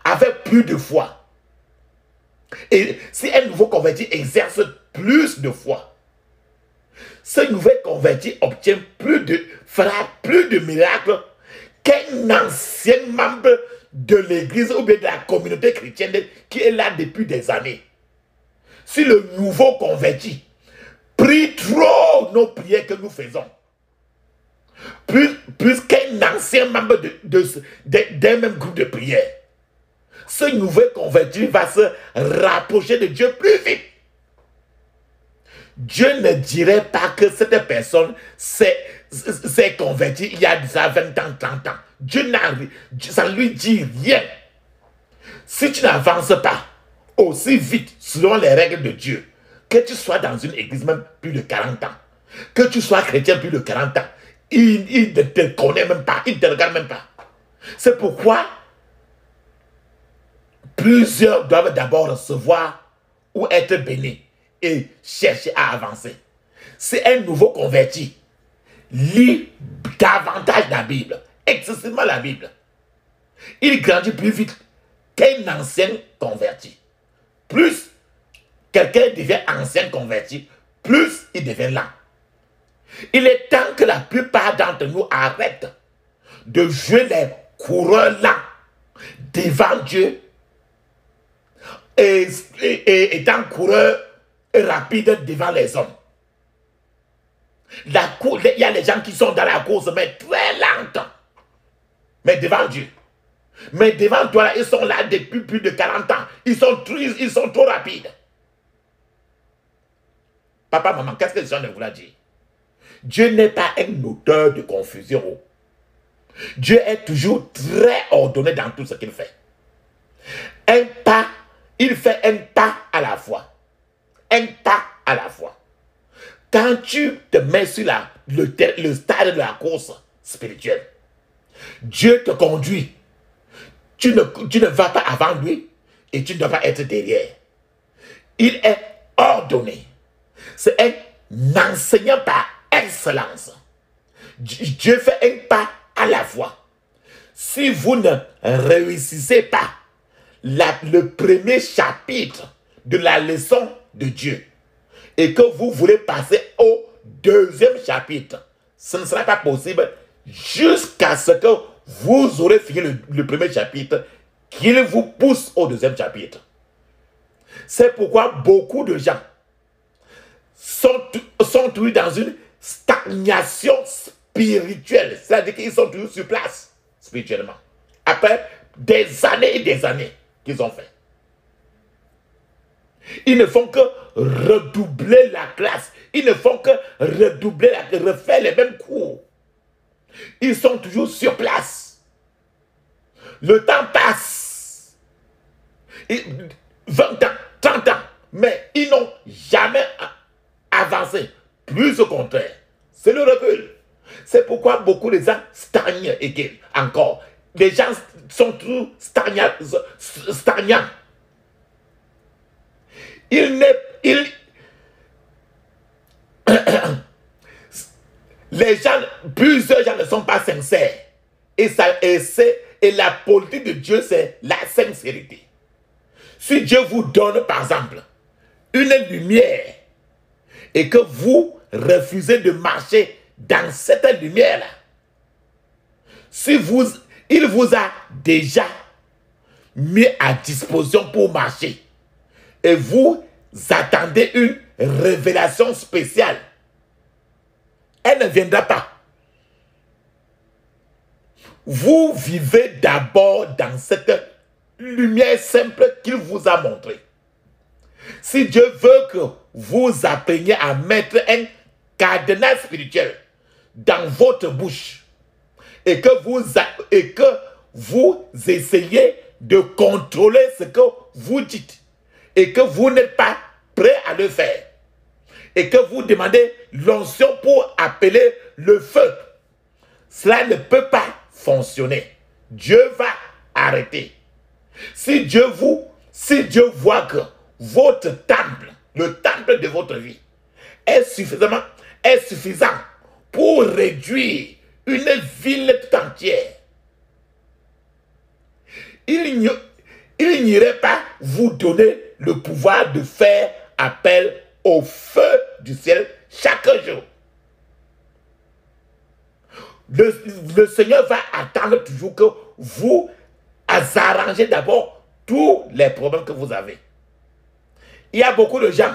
Speaker 1: avec plus de foi, et si un nouveau converti exerce plus de foi, ce nouvel converti fera plus de miracles qu'un ancien membre de l'église ou bien de la communauté chrétienne qui est là depuis des années. Si le nouveau converti prie trop nos prières que nous faisons, plus qu'un ancien membre d'un même groupe de prière, ce nouvel converti va se rapprocher de Dieu plus vite. Dieu ne dirait pas que cette personne s'est convertie il y a déjà 20 ans, 30 ans. Ça ne lui dit rien. Si tu n'avances pas aussi vite selon les règles de Dieu, que tu sois dans une église même plus de 40 ans, que tu sois chrétien plus de 40 ans, il ne te connaît même pas, il ne te regarde même pas. C'est pourquoi plusieurs doivent d'abord recevoir ou être bénis et chercher à avancer. C'est un nouveau converti. Lit davantage la Bible, excessivement la Bible. Il grandit plus vite qu'un ancien converti. Plus quelqu'un devient ancien converti, plus il devient lent. Il est temps que la plupart d'entre nous arrêtent de jouer les coureurs lents devant Dieu et étant coureurs rapides devant les hommes. Il y a les gens qui sont dans la course, mais très lents. Mais devant Dieu. Mais devant toi, là, ils sont là depuis plus de 40 ans. Ils sont trop rapides. Papa, maman, qu'est-ce que les gens ne voulaient dire? Dieu n'est pas un auteur de confusion. Dieu est toujours très ordonné dans tout ce qu'il fait. Il fait un pas à la fois. Un pas à la fois. Quand tu te mets sur le stade de la course spirituelle, Dieu te conduit. Tu ne vas pas avant lui et tu ne dois pas être derrière. Il est ordonné. C'est un enseignant par excellence. Dieu fait un pas à la fois. Si vous ne réussissez pas le premier chapitre de la leçon de Dieu et que vous voulez passer au deuxième chapitre, ce ne sera pas possible jusqu'à ce que vous aurez fini le premier chapitre, qu'il vous pousse au deuxième chapitre. C'est pourquoi beaucoup de gens sont toujours dans une stagnation spirituelle. C'est-à-dire qu'ils sont toujours sur place spirituellement. Après des années et des années qu'ils ont fait. Ils ne font que redoubler la classe. Ils ne font que refaire les mêmes cours. Ils sont toujours sur place. Le temps passe. 20 ans, 30 ans. Mais ils n'ont jamais avancé. Plus au contraire. C'est le recul. C'est pourquoi beaucoup de gens stagnent encore. Les gens sont toujours stagnants. Plusieurs gens ne sont pas sincères. Et la politique de Dieu, c'est la sincérité. Si Dieu vous donne, par exemple, une lumière et que vous refusez de marcher dans cette lumière-là, il vous a déjà mis à disposition pour marcher et vous attendez une révélation spéciale, elle ne viendra pas. Vous vivez d'abord dans cette lumière simple qu'il vous a montrée. Si Dieu veut que vous appreniez à mettre un cadenas spirituel dans votre bouche et que vous essayez de contrôler ce que vous dites et que vous n'êtes pas prêt à le faire et que vous demandez l'onction pour appeler le feu, cela ne peut pas fonctionner. Dieu va arrêter. Si Dieu voit que votre temple, le temple de votre vie, est est suffisant pour réduire une ville tout entière. Il n'irait pas vous donner le pouvoir de faire appel au feu du ciel chaque jour. Le Seigneur va attendre toujours que vous arrangez d'abord tous les problèmes que vous avez. Il y a beaucoup de gens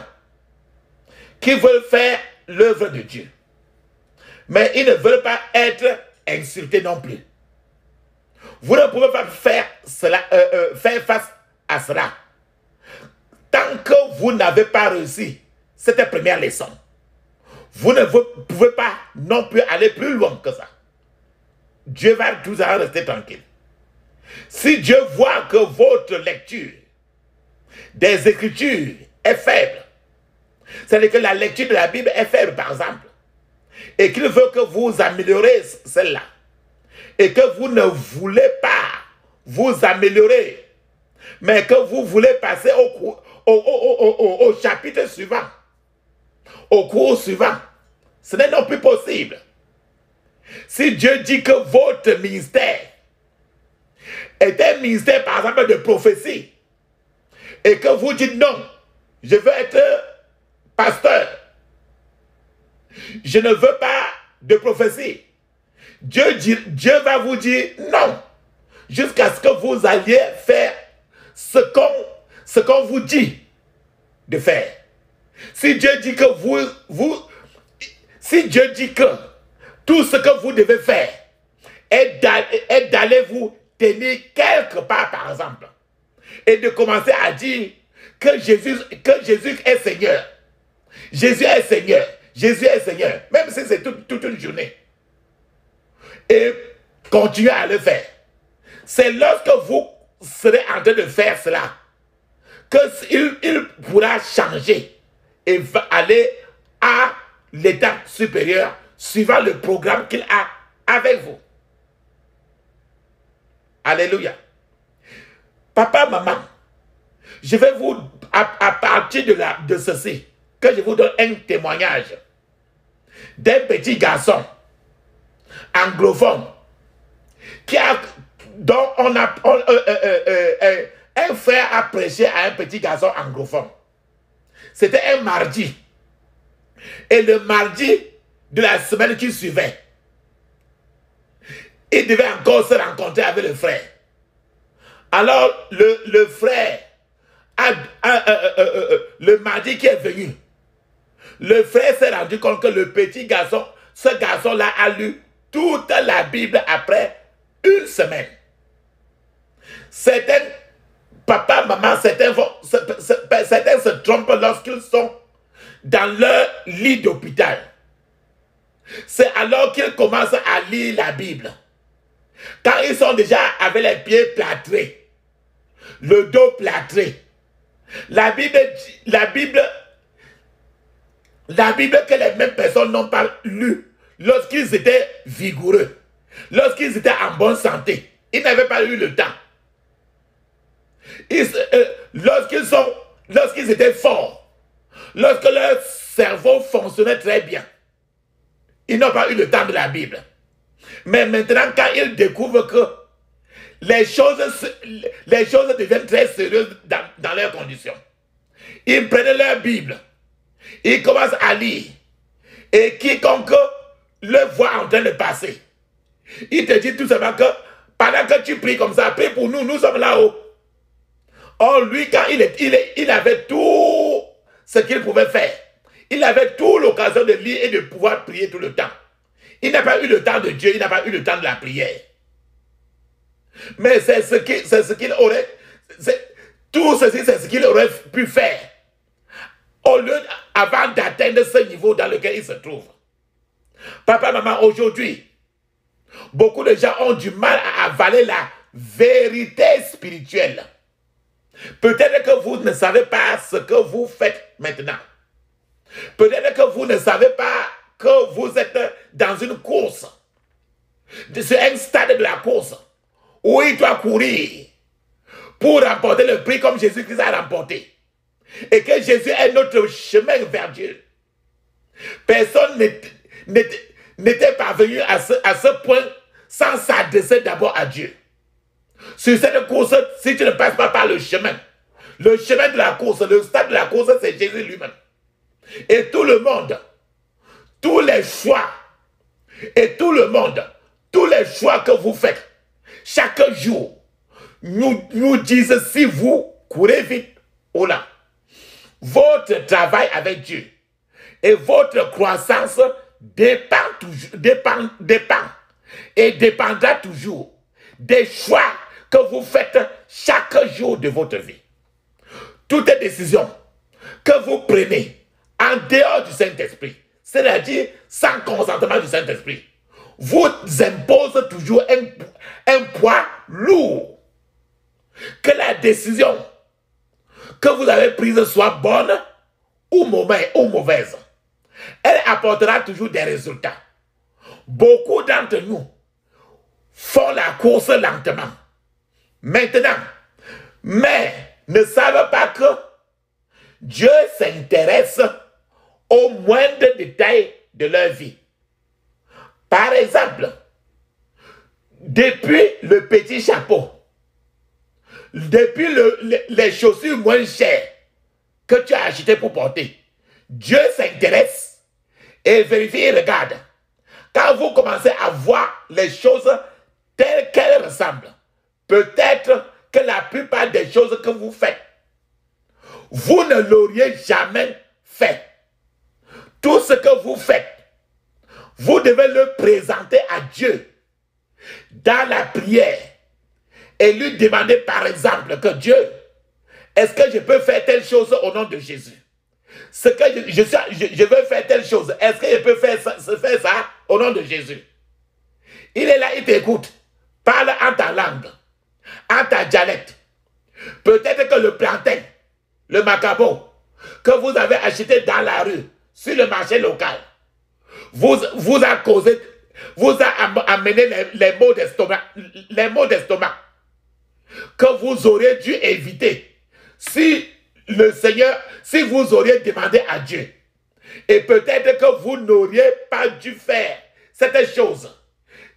Speaker 1: qui veulent faire l'œuvre de Dieu, mais ils ne veulent pas être insultés non plus. Vous ne pouvez pas faire face à cela tant que vous n'avez pas réussi cette première leçon. Vous ne pouvez pas non plus aller plus loin que ça. Dieu va toujours rester tranquille. Si Dieu voit que votre lecture des Écritures est faible, c'est-à-dire que la lecture de la Bible est faible par exemple, et qu'il veut que vous améliorez celle-là, et que vous ne voulez pas vous améliorer, mais que vous voulez passer au chapitre suivant, au cours suivant, ce n'est non plus possible. Si Dieu dit que votre ministère est un ministère, par exemple, de prophétie, et que vous dites non, je veux être pasteur, je ne veux pas de prophétie, Dieu va vous dire non, jusqu'à ce que vous alliez faire ce qu'on vous dit de faire. Si Dieu dit que si Dieu dit que tout ce que vous devez faire est d'aller vous tenir quelque part, par exemple, et de commencer à dire que Jésus est Seigneur. Jésus est Seigneur. Jésus est Seigneur. Même si c'est toute une journée. Et continuez à le faire. C'est lorsque vous serez en train de faire cela qu'il pourra changer et va aller à l'étape supérieure suivant le programme qu'il a avec vous. Alléluia. Papa, maman, je vais vous, à partir de ceci, que je vous donne un témoignage d'un petit garçon anglophone dont un frère a prêché à un petit garçon anglophone. C'était un mardi. Et le mardi de la semaine qui suivait, il devait encore se rencontrer avec le frère. Alors, le frère, le mardi qui est venu, le frère s'est rendu compte que le petit garçon, ce garçon-là a lu toute la Bible après une semaine. Certains, papa, maman, certains se trompent lorsqu'ils sont dans leur lit d'hôpital. C'est alors qu'ils commencent à lire la Bible. Quand ils sont déjà avec les pieds plâtrés, le dos plâtré. La Bible que les mêmes personnes n'ont pas lue lorsqu'ils étaient vigoureux, lorsqu'ils étaient en bonne santé. Ils n'avaient pas eu le temps. Lorsqu'ils étaient forts, lorsque leur cerveau fonctionnait très bien, ils n'ont pas eu le temps de la Bible. Mais maintenant, quand ils découvrent que les choses deviennent très sérieuses dans leurs conditions, ils prennent leur Bible, ils commencent à lire, et quiconque le voit en train de passer, il te dit tout simplement que pendant que tu pries comme ça, prie pour nous, nous sommes là-haut. Or, lui, quand il avait tout ce qu'il pouvait faire, il avait toute l'occasion de lire et de pouvoir prier tout le temps. Il n'a pas eu le temps de Dieu, il n'a pas eu le temps de la prière. Mais c'est ce qu'il aurait, tout ceci, c'est ce qu'il aurait pu faire au lieu, avant d'atteindre ce niveau dans lequel il se trouve. Papa, maman, aujourd'hui, beaucoup de gens ont du mal à avaler la vérité spirituelle. Peut-être que vous ne savez pas ce que vous faites maintenant. Peut-être que vous ne savez pas que vous êtes dans une course. C'est un stade de la course où il doit courir pour remporter le prix comme Jésus-Christ a remporté. Et que Jésus est notre chemin vers Dieu. Personne n'était parvenu à ce point sans s'adresser d'abord à Dieu. Sur cette course, si tu ne passes pas par le chemin de la course, le stade de la course, c'est Jésus lui-même. Et tout le monde, tous les choix, tous les choix que vous faites, chaque jour, nous disent si vous courez vite ou là, votre travail avec Dieu et votre croissance dépend et dépendra toujours des choix que vous faites chaque jour de votre vie. Toute décision que vous prenez en dehors du Saint-Esprit, c'est-à-dire sans consentement du Saint-Esprit, vous impose toujours un poids lourd. Que la décision que vous avez prise soit bonne ou mauvaise, elle apportera toujours des résultats. Beaucoup d'entre nous font la course lentement. Maintenant, mais ne savent pas que Dieu s'intéresse aux moindres détails de leur vie. Par exemple, depuis le petit chapeau, depuis les chaussures moins chères que tu as achetées pour porter, Dieu s'intéresse et vérifie et regarde. Quand vous commencez à voir les choses telles qu'elles ressemblent, peut-être que la plupart des choses que vous faites, vous ne l'auriez jamais fait. Tout ce que vous faites, vous devez le présenter à Dieu dans la prière et lui demander par exemple que Dieu, est-ce que je peux faire telle chose au nom de Jésus? Ce que je veux faire telle chose, est-ce que je peux faire ça au nom de Jésus? Il est là, il t'écoute. Parle en ta langue, en ta dialecte. Peut-être que le plantain, le macabo, que vous avez acheté dans la rue, sur le marché local, vous a causé, vous a amené les maux d'estomac que vous auriez dû éviter si le Seigneur, si vous auriez demandé à Dieu. Et peut-être que vous n'auriez pas dû faire cette chose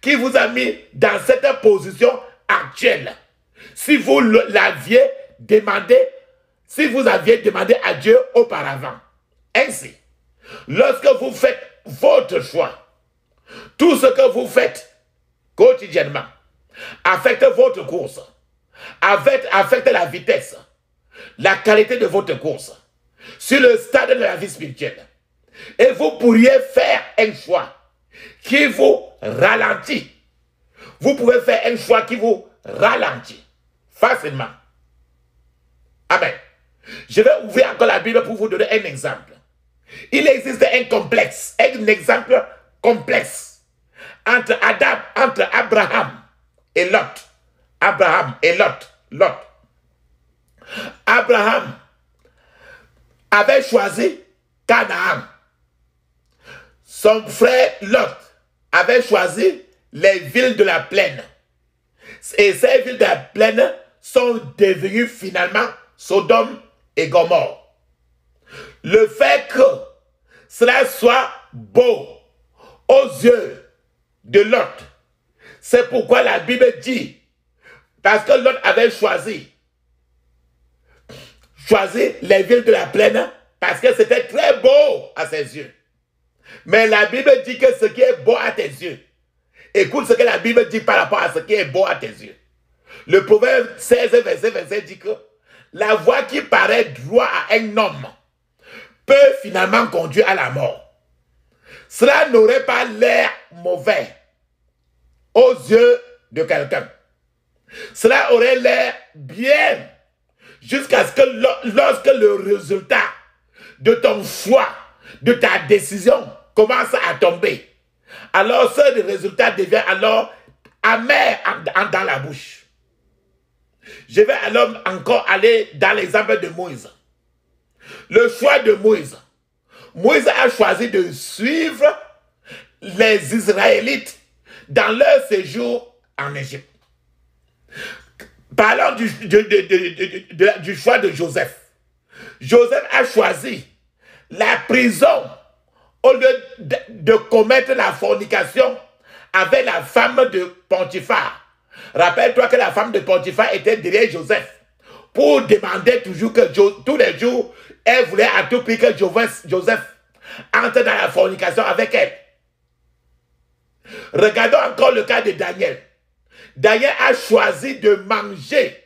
Speaker 1: qui vous a mis dans cette position actuelle. Si vous l'aviez demandé, si vous aviez demandé à Dieu auparavant. Ainsi, lorsque vous faites votre choix, tout ce que vous faites quotidiennement affecte votre course, affecte la vitesse, la qualité de votre course, sur le stade de la vie spirituelle. Et vous pourriez faire un choix qui vous ralentit. Vous pouvez faire un choix qui vous ralentit facilement. Amen. Je vais ouvrir encore la Bible pour vous donner un exemple. Il existe un exemple complexe entre Abraham et Lot. Lot. Abraham avait choisi Canaan. Son frère Lot avait choisi les villes de la plaine. Et ces villes de la plaine sont devenues finalement Sodome et Gomorrhe. Le fait que cela soit beau aux yeux de Lot, c'est pourquoi la Bible dit, parce que Lot avait choisi les villes de la plaine, parce que c'était très beau à ses yeux. Mais la Bible dit que ce qui est beau à tes yeux, écoute ce que la Bible dit par rapport à ce qui est beau à tes yeux. Le Proverbe 16, verset 25 dit que la voie qui paraît droite à un homme peut finalement conduire à la mort. Cela n'aurait pas l'air mauvais aux yeux de quelqu'un. Cela aurait l'air bien jusqu'à ce que lorsque le résultat de ton choix, de ta décision commence à tomber, alors ce résultat devient alors amer dans la bouche. Je vais alors encore aller dans l'exemple de Moïse. Le choix de Moïse. Moïse a choisi de suivre les Israélites dans leur séjour en Égypte. Parlons du choix de Joseph. Joseph a choisi la prison au lieu de commettre la fornication avec la femme de Potiphar. Rappelle-toi que la femme de Potiphar était derrière Joseph pour demander toujours que tous les jours, elle voulait à tout prix que Joseph entre dans la fornication avec elle. Regardons encore le cas de Daniel. Daniel a choisi de manger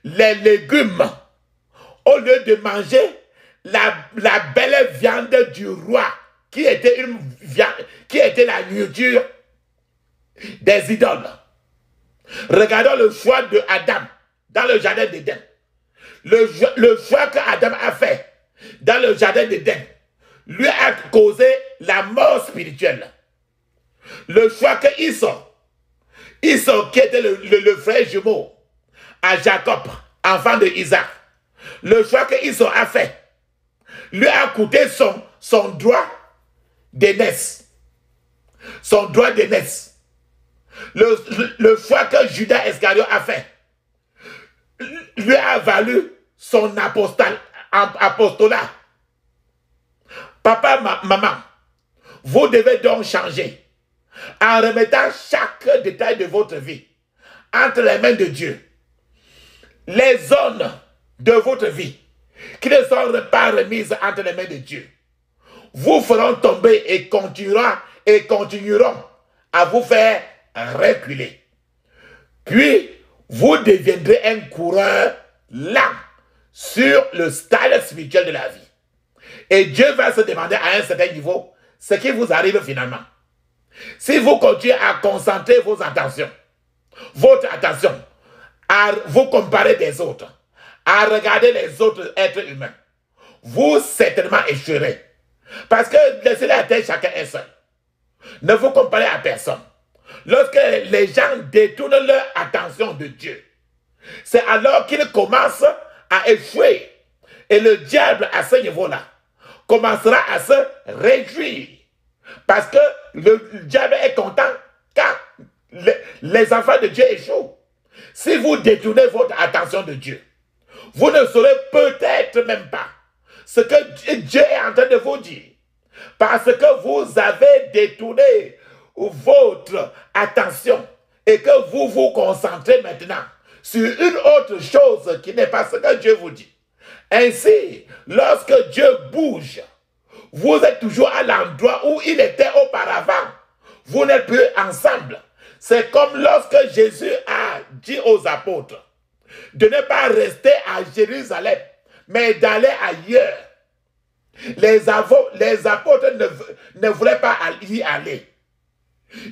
Speaker 1: les légumes au lieu de manger la belle viande du roi qui était la nourriture des idoles. Regardons le choix de Adam dans le jardin d'Éden. Le choix que Adam a fait dans le jardin d'Éden lui a causé la mort spirituelle. Le choix que Isaac qui était le frère jumeau à Jacob, enfant de Isaac, le choix que Isaac a fait lui a coûté son droit d'aînesse. Son droit d'aînesse. Le choix que Judas Iscariot a fait lui a valu son apostolat. Papa, maman, vous devez donc changer en remettant chaque détail de votre vie entre les mains de Dieu. Les zones de votre vie qui ne sont pas remises entre les mains de Dieu vous feront tomber et continueront à vous faire reculer. Puis, vous deviendrez un coureur lent sur le stade spirituel de la vie. Et Dieu va se demander à un certain niveau ce qui vous arrive finalement. Si vous continuez à concentrer votre attention, à vous comparer des autres, à regarder les autres êtres humains, vous certainement échouerez. Parce que laissez la tête chacun un seul. Ne vous comparez à personne. Lorsque les gens détournent leur attention de Dieu, c'est alors qu'ils commencent à échouer. Et le diable, à ce niveau-là, commencera à se réjouir. Parce que le diable est content quand les enfants de Dieu échouent. Si vous détournez votre attention de Dieu, vous ne saurez peut-être même pas ce que Dieu est en train de vous dire. Parce que vous avez détourné votre attention et que vous vous concentrez maintenant sur une autre chose qui n'est pas ce que Dieu vous dit. Ainsi, lorsque Dieu bouge, vous êtes toujours à l'endroit où il était auparavant. Vous n'êtes plus ensemble. C'est comme lorsque Jésus a dit aux apôtres de ne pas rester à Jérusalem, mais d'aller ailleurs. Les apôtres ne voulaient pas y aller.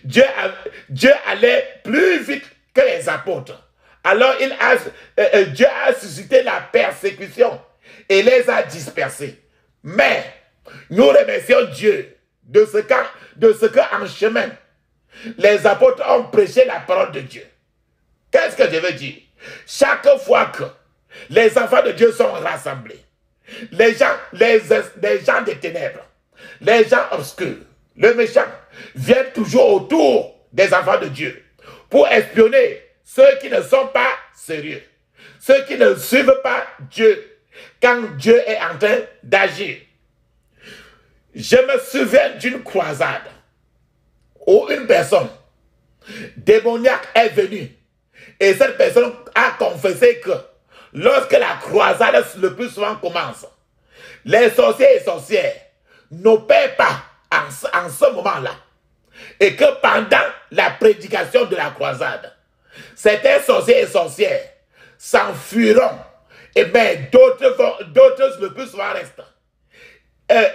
Speaker 1: Dieu allait plus vite que les apôtres. Alors Dieu a suscité la persécution et les a dispersés. Mais nous remercions Dieu de ce qu'en chemin, les apôtres ont prêché la parole de Dieu. Qu'est-ce que je veux dire? Chaque fois que les enfants de Dieu sont rassemblés, les gens des ténèbres, les gens obscurs, le méchant, viennent toujours autour des enfants de Dieu pour espionner ceux qui ne sont pas sérieux, ceux qui ne suivent pas Dieu quand Dieu est en train d'agir. Je me souviens d'une croisade où une personne démoniaque est venue et cette personne a confessé que lorsque la croisade le plus souvent commence, les sorciers et sorcières n'opèrent pas en ce moment-là. Et que pendant la prédication de la croisade, certains sorciers et sorcières s'enfuiront. Et bien d'autres le plus souvent restent.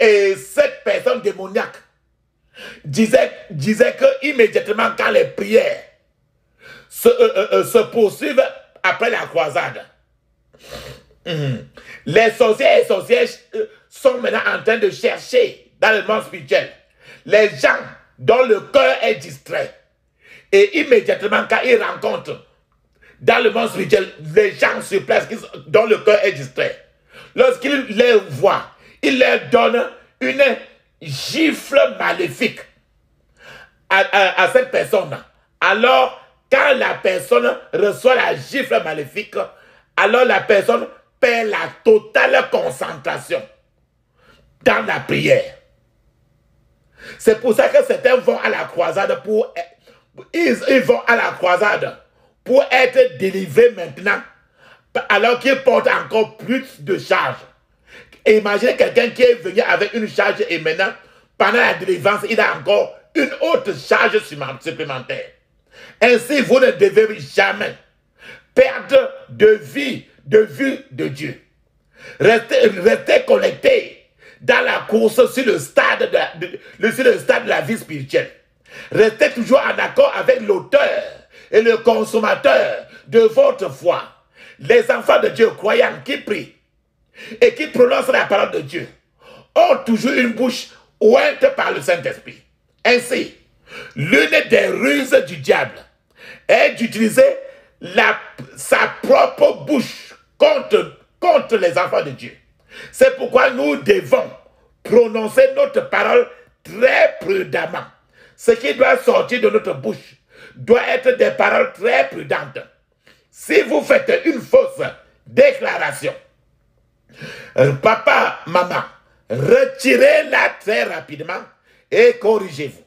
Speaker 1: Et cette personne démoniaque disait que immédiatement quand les prières se poursuivent après la croisade, les sorciers et sorcières sont maintenant en train de chercher dans le monde spirituel les gens dont le cœur est distrait. Et immédiatement quand ils rencontrent dans le monde spirituel les gens sur place dont le cœur est distrait, lorsqu'ils les voient, ils leur donnent une gifle maléfique à cette personne. Alors, quand la personne reçoit la gifle maléfique, alors la personne perd la totale concentration dans la prière. C'est pour ça que certains vont à la croisade ils vont à la croisade pour être délivrés maintenant, alors qu'ils portent encore plus de charges. Et imaginez quelqu'un qui est venu avec une charge et maintenant, pendant la délivrance, il a encore une autre charge supplémentaire. Ainsi, vous ne devez jamais perdre de vue de Dieu. Restez connectés dans la course sur le stade de la vie spirituelle. Restez toujours en accord avec l'auteur et le consommateur de votre foi. Les enfants de Dieu croyants qui prient et qui prononcent la parole de Dieu ont toujours une bouche ointe par le Saint-Esprit. Ainsi, l'une des ruses du diable est d'utiliser sa propre bouche contre les enfants de Dieu. C'est pourquoi nous devons prononcer notre parole très prudemment. Ce qui doit sortir de notre bouche doit être des paroles très prudentes. Si vous faites une fausse déclaration, papa, maman, retirez-la très rapidement et corrigez-vous.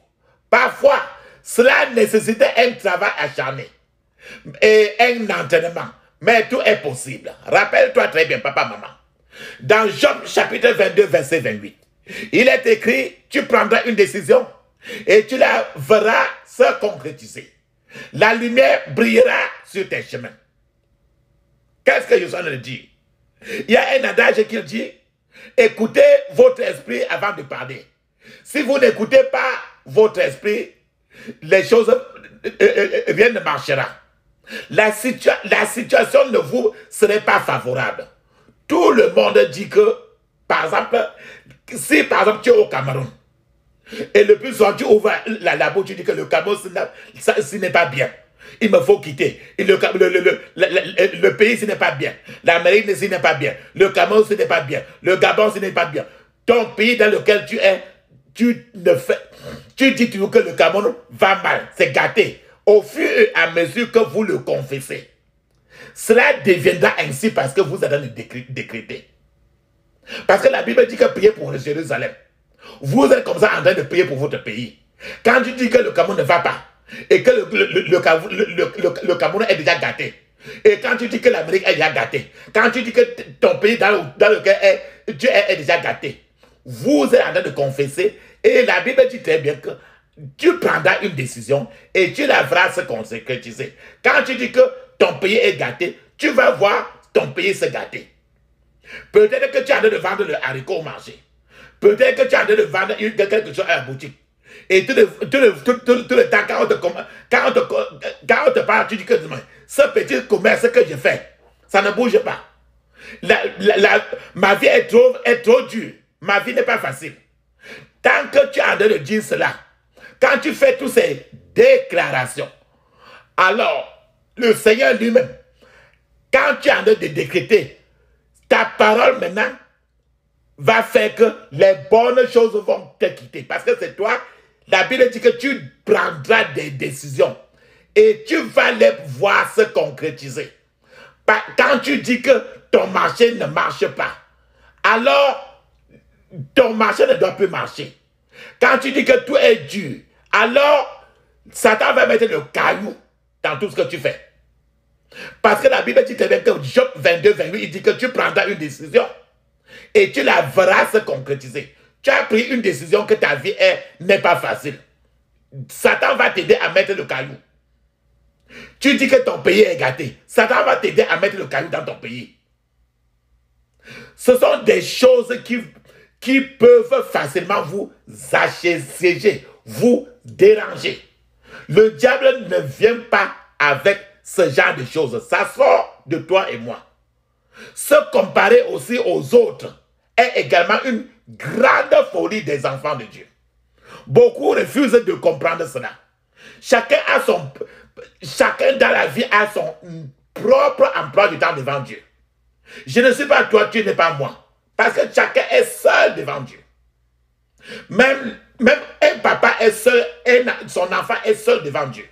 Speaker 1: Parfois, cela nécessite un travail acharné et un entraînement, mais tout est possible. Rappelle-toi très bien, papa, maman. Dans Job chapitre 22, verset 28, il est écrit, tu prendras une décision et tu la verras se concrétiser. La lumière brillera sur tes chemins. Qu'est-ce que je suis en train de dire? Il y a un adage qui dit, écoutez votre esprit avant de parler. Si vous n'écoutez pas votre esprit, les choses, rien ne marchera. La situation ne vous serait pas favorable. Tout le monde dit que, par exemple, si par exemple tu es au Cameroun, et le plus souvent tu ouvres la bouche, tu dis que le Cameroun, ce n'est pas bien. Il me faut quitter. Le pays, ce n'est pas bien. L'Amérique, ce n'est pas bien. Le Cameroun, ce n'est pas bien. Le Gabon, ce n'est pas bien. Ton pays dans lequel tu es, tu dis toujours que le Cameroun va mal. C'est gâté. Au fur et à mesure que vous le confessez, cela deviendra ainsi parce que vous êtes dans le décréter. Parce que la Bible dit que priez pour Jérusalem. Vous êtes comme ça en train de prier pour votre pays. Quand tu dis que le Cameroun ne va pas, et que le Cameroun est déjà gâté, et quand tu dis que l'Amérique est déjà gâtée, quand tu dis que ton pays dans lequel Dieu est déjà gâté, vous êtes en train de confesser, et la Bible dit très bien que tu prendras une décision et tu la feras se concrétiser. Quand tu dis que ton pays est gâté, tu vas voir ton pays se gâter. Peut-être que tu es en train de vendre le haricot au marché. Peut-être que tu es en train de vendre quelque chose à la boutique. Et tout le temps, quand on te parle, tu dis que ce petit commerce que je fais, ça ne bouge pas. Ma vie est trop dure. Ma vie n'est pas facile. Tant que tu es en train de dire cela, quand tu fais toutes ces déclarations, alors le Seigneur lui-même, quand tu es en train de décréter, ta parole maintenant va faire que les bonnes choses vont te quitter. Parce que c'est toi, la Bible dit que tu prendras des décisions et tu vas les voir se concrétiser. Quand tu dis que ton marché ne marche pas, alors ton marché ne doit plus marcher. Quand tu dis que tout est dur, alors Satan va mettre le caillou dans tout ce que tu fais. Parce que la Bible dit très bien que Job 22, 28, il dit que tu prendras une décision et tu la verras se concrétiser. Tu as pris une décision que ta vie n'est pas facile. Satan va t'aider à mettre le caillou. Tu dis que ton pays est gâté. Satan va t'aider à mettre le caillou dans ton pays. Ce sont des choses qui peuvent facilement vous assiéger, vous déranger. Le diable ne vient pas avec ce genre de choses. Ça sort de toi et moi. Se comparer aussi aux autres est également une grande folie des enfants de Dieu. Beaucoup refusent de comprendre cela. Chacun dans la vie a son propre emploi du temps devant Dieu. Je ne suis pas toi, tu n'es pas moi. Parce que chacun est seul devant Dieu. Même un papa est seul, son enfant est seul devant Dieu.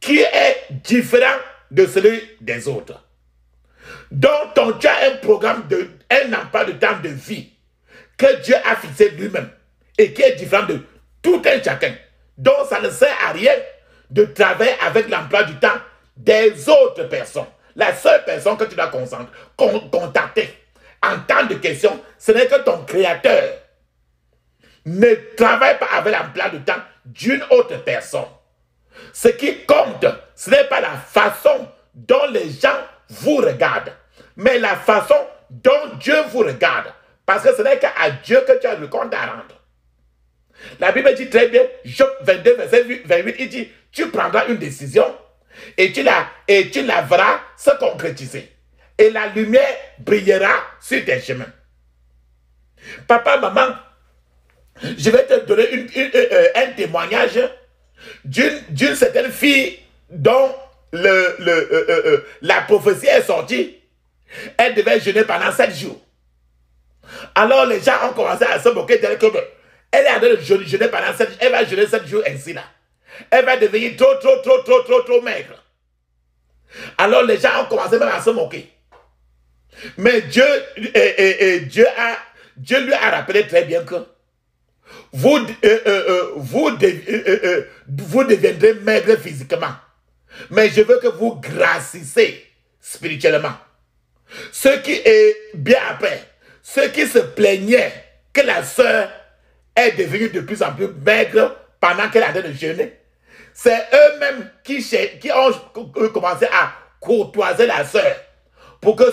Speaker 1: Qui est différent de celui des autres. Donc, tu as un programme, un emploi de temps de vie que Dieu a fixé lui-même. et qui est différent de tout un chacun. Donc ça ne sert à rien de travailler avec l'emploi du temps des autres personnes. La seule personne que tu dois contacter en temps de question, ce n'est que ton créateur. Ne travaille pas avec l'emploi du temps d'une autre personne. Ce qui compte, ce n'est pas la façon dont les gens vous regardent, mais la façon dont Dieu vous regarde. Parce que ce n'est qu'à Dieu que tu as le compte à rendre. La Bible dit très bien, Job 22, verset 28, il dit, tu prendras une décision et tu la verras se concrétiser. Et la lumière brillera sur tes chemins. Papa, maman, je vais te donner un témoignage d'une certaine fille dont la prophétie est sortie. Elle devait jeûner pendant 7 jours. Alors les gens ont commencé à se moquer d'elle comme elle est en train de jeûner pendant 7 jours. Elle va jeûner 7 jours ainsi là. Elle va devenir trop maigre. Alors les gens ont commencé même à se moquer. Mais Dieu lui a rappelé très bien que vous deviendrez maigre physiquement. Mais je veux que vous grassissez spirituellement. Ce qui est bien après, ceux qui se plaignaient que la sœur est devenue de plus en plus maigre pendant qu'elle a de jeûner, c'est eux-mêmes qui ont commencé à courtoiser la sœur pour que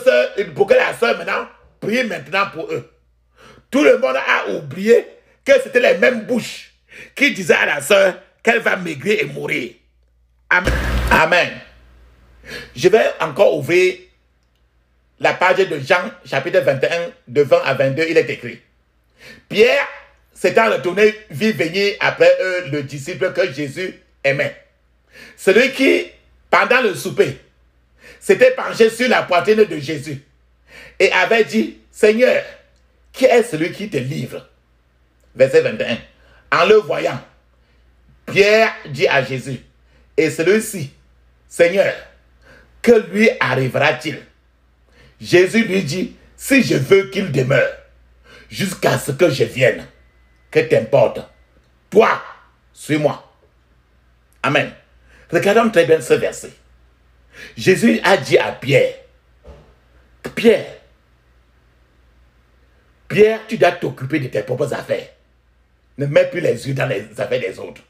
Speaker 1: la sœur maintenant prie maintenant pour eux. Tout le monde a oublié que c'était les mêmes bouches qui disaient à la sœur qu'elle va maigrir et mourir. Amen. Amen. Je vais encore ouvrir la page de Jean, chapitre 21, de 20 à 22, il est écrit. Pierre s'étant retourné, vit venir après eux le disciple que Jésus aimait. Celui qui, pendant le souper, s'était penché sur la poitrine de Jésus et avait dit, Seigneur, qui est celui qui te livre? Verset 21. En le voyant, Pierre dit à Jésus, et celui-ci, Seigneur, que lui arrivera-t-il? Jésus lui dit, si je veux qu'il demeure jusqu'à ce que je vienne, que t'importe? Toi, suis-moi. Amen. Regardons très bien ce verset. Jésus a dit à Pierre, Pierre, tu dois t'occuper de tes propres affaires. Ne mets plus les yeux dans les affaires des autres.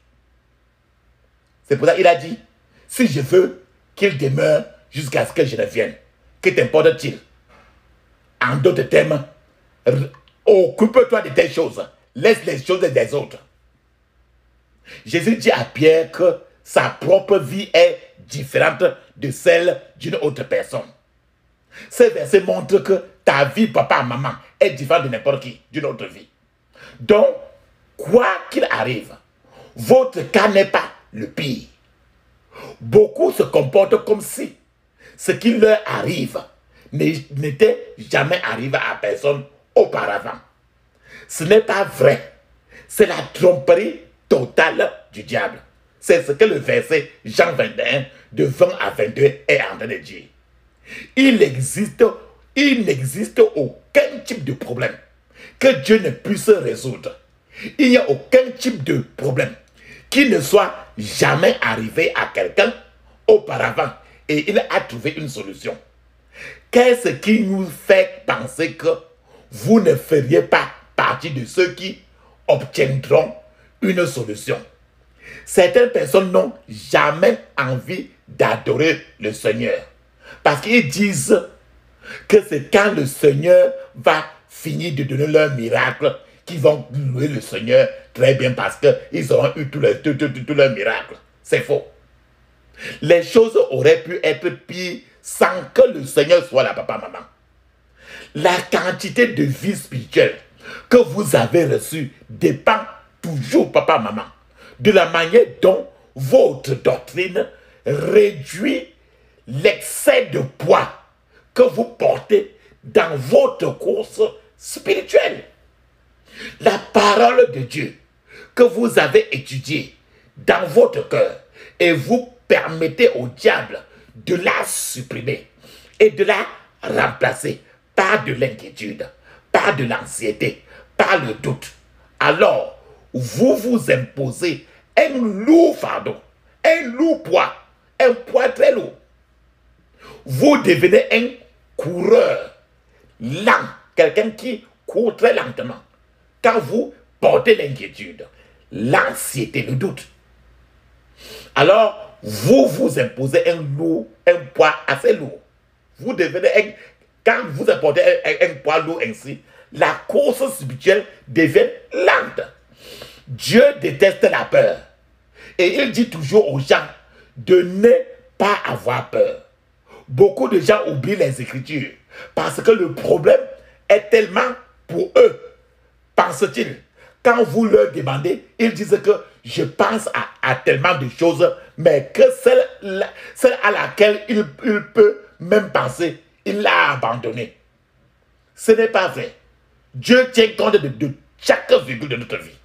Speaker 1: C'est pour ça qu'il a dit, si je veux qu'il demeure jusqu'à ce que je ne vienne, que t'importe-t-il? En d'autres termes, occupe-toi de tes choses. Laisse les choses des autres. Jésus dit à Pierre que sa propre vie est différente de celle d'une autre personne. Ce verset montre que ta vie, papa, maman, est différente de n'importe qui, d'une autre vie. Donc, quoi qu'il arrive, votre cas n'est pas le pire. Beaucoup se comportent comme si ce qui leur arrive n'était jamais arrivé à personne auparavant. Ce n'est pas vrai. C'est la tromperie totale du diable. C'est ce que le verset Jean 21, de 20 à 22 est en train de dire. Il n'existe aucun type de problème que Dieu ne puisse résoudre. Il n'y a aucun type de problème qui ne soit jamais arrivé à quelqu'un auparavant et il a trouvé une solution. Qu'est-ce qui nous fait penser que vous ne feriez pas partie de ceux qui obtiendront une solution? Certaines personnes n'ont jamais envie d'adorer le Seigneur parce qu'ils disent que c'est quand le Seigneur va finir de donner leur miracle qu'ils vont louer le Seigneur très bien parce qu'ils auront eu tous leurs miracles. C'est faux. Les choses auraient pu être pires sans que le Seigneur soit là, papa, maman. La quantité de vie spirituelle que vous avez reçue dépend toujours, papa, maman, de la manière dont votre doctrine réduit l'excès de poids que vous portez dans votre course spirituelle. La parole de Dieu que vous avez étudiée dans votre cœur et vous permettez au diable de la supprimer et de la remplacer par de l'inquiétude, par de l'anxiété, par le doute. Alors, vous vous imposez un lourd fardeau, un lourd poids, un poids très lourd. Vous devenez un coureur lent, quelqu'un qui court très lentement. Quand vous portez l'inquiétude, l'anxiété, le doute, alors vous vous imposez un poids assez lourd. Vous devenez quand vous apportez un poids lourd ainsi, la course spirituelle devient lente. Dieu déteste la peur. Et il dit toujours aux gens de ne pas avoir peur. Beaucoup de gens oublient les Écritures parce que le problème est tellement pour eux, pensent-ils. Quand vous leur demandez, ils disent que je pense à tellement de choses, mais que celle à laquelle il peut même penser, il l'a abandonnée. Ce n'est pas vrai. Dieu tient compte de chaque virgule de notre vie.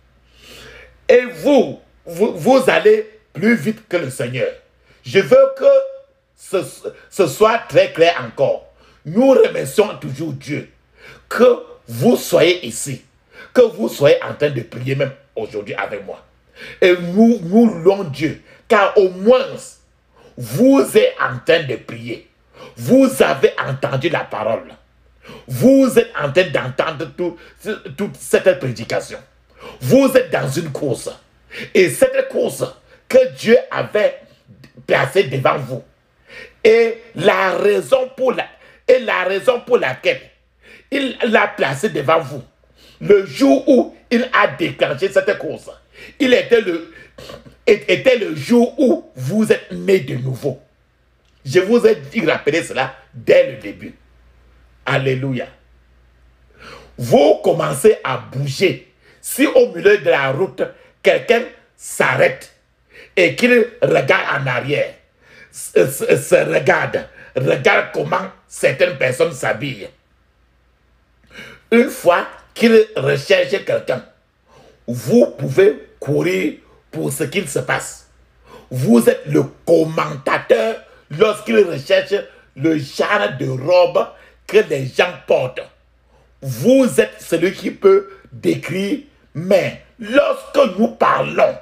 Speaker 1: Et vous allez plus vite que le Seigneur. Je veux que ce soit très clair encore. Nous remercions toujours Dieu que vous soyez ici, que vous soyez en train de prier même aujourd'hui avec moi. Et nous louons Dieu, car au moins, vous êtes en train de prier. Vous avez entendu la parole. Vous êtes en train d'entendre toute cette prédication. Vous êtes dans une course. Et cette course que Dieu avait placée devant vous. Et la raison pour laquelle il l'a placée devant vous. Le jour où il a déclenché cette course, il était le jour où vous êtes né de nouveau. Je vous ai dit rappeler cela dès le début. Alléluia. Vous commencez à bouger. Si au milieu de la route, quelqu'un s'arrête et qu'il regarde en arrière, regarde comment certaines personnes s'habillent. Une fois qu'il recherche quelqu'un, vous pouvez courir pour ce qu'il se passe. Vous êtes le commentateur lorsqu'il recherche le genre de robe que les gens portent. Vous êtes celui qui peut décrire, mais lorsque nous parlons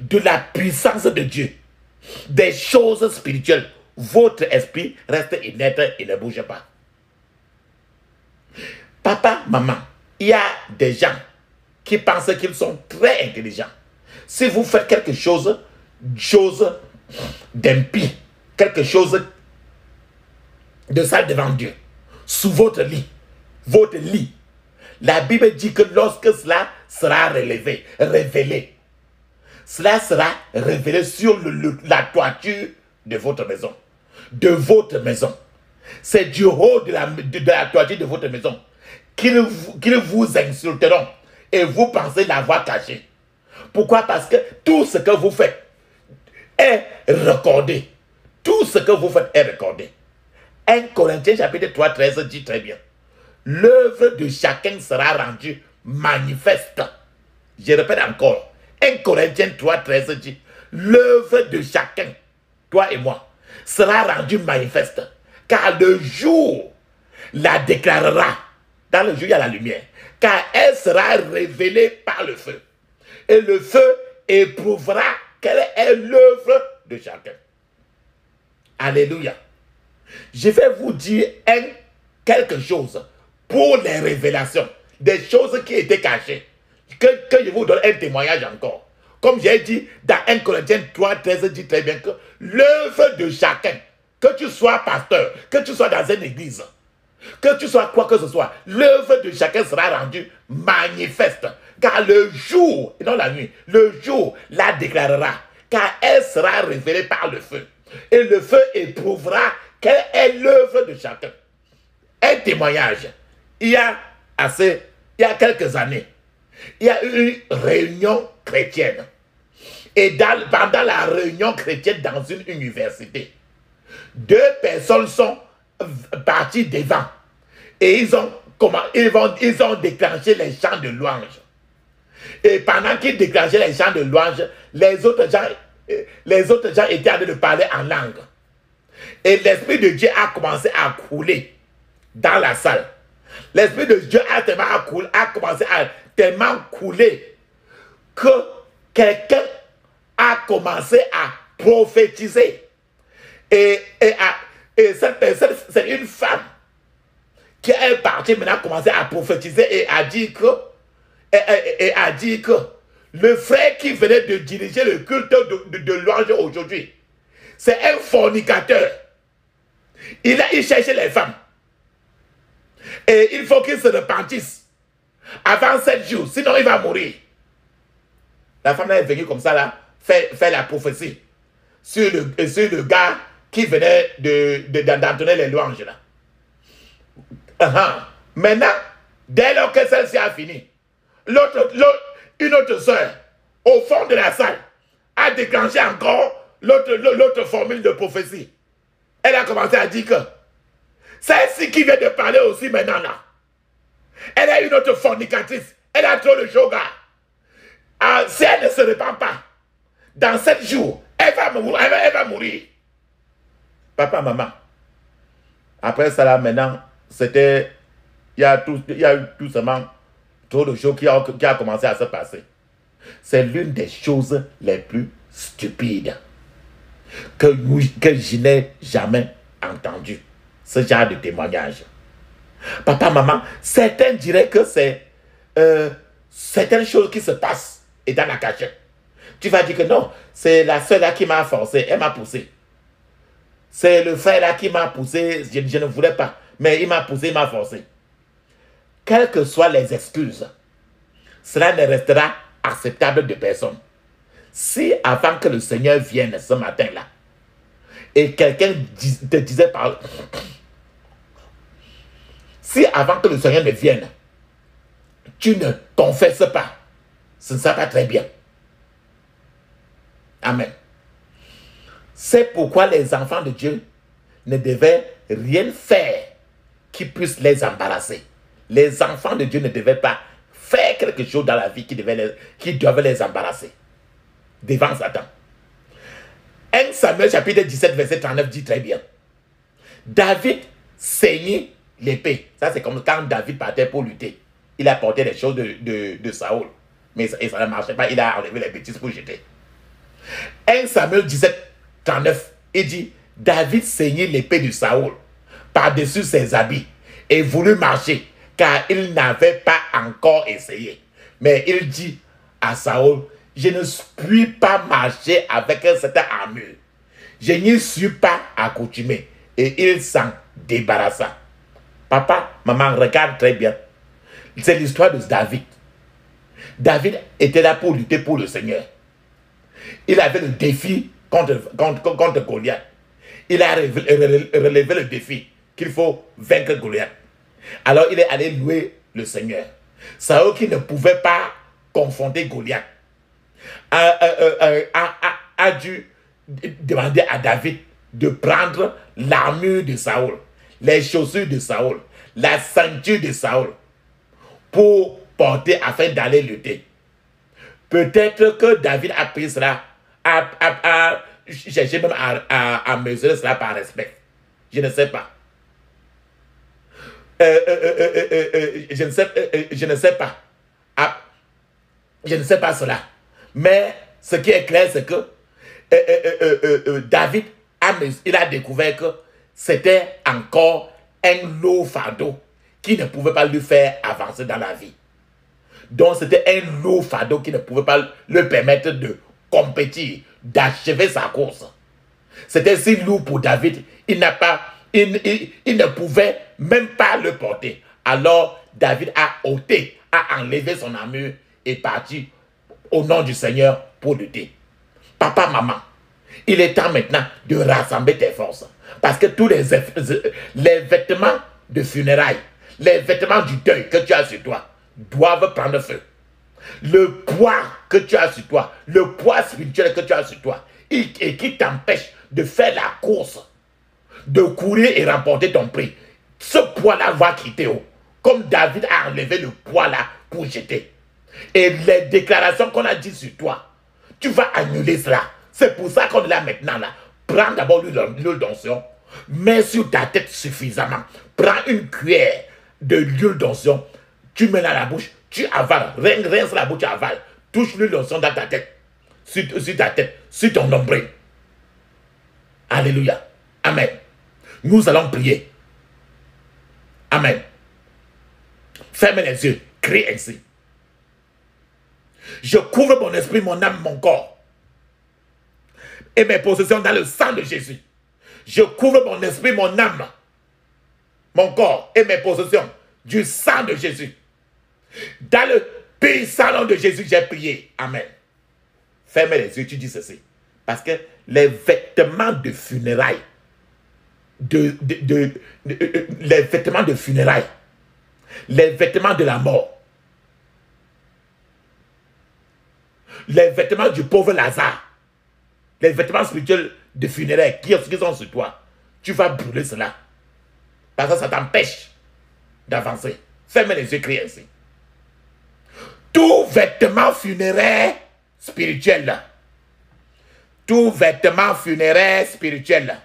Speaker 1: de la puissance de Dieu, des choses spirituelles, votre esprit reste inerte et ne bouge pas. Papa, maman, il y a des gens qui pensent qu'ils sont très intelligents. Si vous faites quelque chose d'impie, quelque chose de sale devant Dieu, sous votre lit, la Bible dit que lorsque cela sera révélé, cela sera révélé sur la toiture de votre maison. C'est du haut de la toiture de votre maison qu'ils vous insulteront et vous pensez l'avoir caché. Pourquoi? Parce que tout ce que vous faites est recordé. Tout ce que vous faites est recordé. 1 Corinthiens chapitre 3, 13 dit très bien. L'œuvre de chacun sera rendue manifeste. Je répète encore. 1 Corinthiens 3, 13 dit. L'œuvre de chacun, toi et moi, sera rendue manifeste. Car le jour la déclarera. Dans le jour, il y a la lumière. Car elle sera révélée par le feu. Et le feu éprouvera quelle est l'œuvre de chacun. Alléluia. Je vais vous dire quelque chose pour les révélations. Des choses qui étaient cachées. Que je vous donne un témoignage encore. Comme j'ai dit dans 1 Corinthiens 3, 13, dit très bien que l'œuvre de chacun, que tu sois pasteur, que tu sois dans une église, que tu sois quoi que ce soit, l'œuvre de chacun sera rendue manifeste. Car le jour, et non la nuit, le jour la déclarera. Car elle sera révélée par le feu. Et le feu éprouvera quelle est l'œuvre de chacun. Un témoignage. Il y a quelques années, il y a eu une réunion chrétienne. Et pendant la réunion chrétienne dans une université, 2 personnes sont parties devant. Et ils ont déclenché les chants de louange. Et pendant qu'ils déclenchaient les chants de louange, les autres gens étaient en train de parler en langue. Et l'Esprit de Dieu a commencé à couler dans la salle. L'Esprit de Dieu a commencé à tellement couler que quelqu'un a commencé à prophétiser. Et cette personne, c'est une femme qui est partie maintenant a commencé à prophétiser et a dit que, le frère qui venait de diriger le culte de louange aujourd'hui, c'est un fornicateur. Il cherchait les femmes. Et il faut qu'il se repentisse avant 7 jours, sinon il va mourir. La femme est venue comme ça, là, faire la prophétie sur le gars qui venait d'entonner les louanges, là. Maintenant, dès lors que celle-ci a fini, une autre soeur, au fond de la salle, a déclenché encore l'autre formule de prophétie. Elle a commencé à dire que celle-ci qui vient de parler aussi maintenant là, elle est une autre fornicatrice. Elle a trop le show gars. Si elle ne se répand pas, dans 7 jours, elle va mourir. Papa, maman. Après ça là, maintenant, il y a eu tout simplement trop de choses qui a commencé à se passer. C'est l'une des choses les plus stupides que je n'ai jamais entendu. Ce genre de témoignage. Papa, maman, certains diraient que c'est certaines choses qui se passent et dans la cachette. Tu vas dire que non, c'est la soeur là qui m'a forcé, elle m'a poussé. C'est le frère là qui m'a poussé, je ne voulais pas, mais il m'a poussé, il m'a forcé. Quelles que soient les excuses, cela ne restera acceptable de personne. Si avant que le Seigneur vienne ce matin-là, et quelqu'un te disait par... Si avant que le Seigneur ne vienne, tu ne confesses pas, ce ne sera pas très bien. Amen. C'est pourquoi les enfants de Dieu ne devaient rien faire qui puisse les embarrasser. Les enfants de Dieu ne devaient pas faire quelque chose dans la vie qui devait les embarrasser devant Satan. 1 Samuel chapitre 17 verset 39 dit très bien. David saignait l'épée. Ça c'est comme quand David partait pour lutter. Il a porté les choses de Saoul. Mais ça ne marchait pas. Il a enlevé les bêtises pour jeter. 1 Samuel 17, 39, il dit, David saignait l'épée de Saoul par-dessus ses habits et voulut marcher, car il n'avait pas encore essayé. Mais il dit à Saoul, je ne puis pas marcher avec cette armure. Je n'y suis pas accoutumé. Et il s'en débarrassa. Papa, maman, regarde très bien. C'est l'histoire de David. David était là pour lutter pour le Seigneur. Il avait le défi contre Goliath. Il a relevé le défi qu'il faut vaincre Goliath. Alors il est allé louer le Seigneur. Saül qui ne pouvait pas confronter Goliath a dû demander à David de prendre l'armure de Saül, les chaussures de Saül, la ceinture de Saül pour porter afin d'aller lutter. Peut-être que David a pris cela, a cherché même à mesurer cela par respect. Je ne sais pas. Je ne sais pas. Je ne sais pas cela. Mais ce qui est clair, c'est que David il a découvert que c'était encore un lourd fardeau qui ne pouvait pas lui faire avancer dans la vie. Donc c'était un lourd fardeau qui ne pouvait pas lui permettre de compétir, d'achever sa course. C'était si lourd pour David, il ne pouvait même pas le porter. Alors David a ôté, a enlevé son armure et parti au nom du Seigneur pour lutter. Papa, maman, il est temps maintenant de rassembler tes forces. Parce que tous les vêtements de funérailles, les vêtements du deuil que tu as sur toi, doivent prendre feu. Le poids que tu as sur toi, le poids spirituel que tu as sur toi, et qui t'empêche de faire la course, de courir et remporter ton prix, ce poids-là va quitter. Comme David a enlevé le poids-là pour jeter. Et les déclarations qu'on a dit sur toi, tu vas annuler cela. C'est pour ça qu'on est là maintenant. Là. Prends d'abord l'huile d'onction, mets sur ta tête suffisamment. Prends une cuillère de l'huile d'onction, tu mets dans la bouche, tu avales, rince la bouche, tu avales. touche-lui l'onction dans ta tête. Sur ta tête, sur ton nombril. Alléluia. Amen. Nous allons prier. Amen. Fermez les yeux. Crie ainsi. Je couvre mon esprit, mon âme, mon corps et mes possessions dans le sang de Jésus. Je couvre mon esprit, mon âme, mon corps et mes possessions du sang de Jésus. Dans le puissant nom de Jésus, j'ai prié. Amen. Ferme les yeux, tu dis ceci. Parce que les vêtements de funérailles, les vêtements de funérailles, les vêtements de la mort, les vêtements du pauvre Lazare, les vêtements spirituels de funérailles qui sont sur toi, tu vas brûler cela. Parce que ça t'empêche d'avancer. Ferme les yeux, crie ainsi. Tout vêtement funéraire spirituel, tout vêtement funéraire spirituel,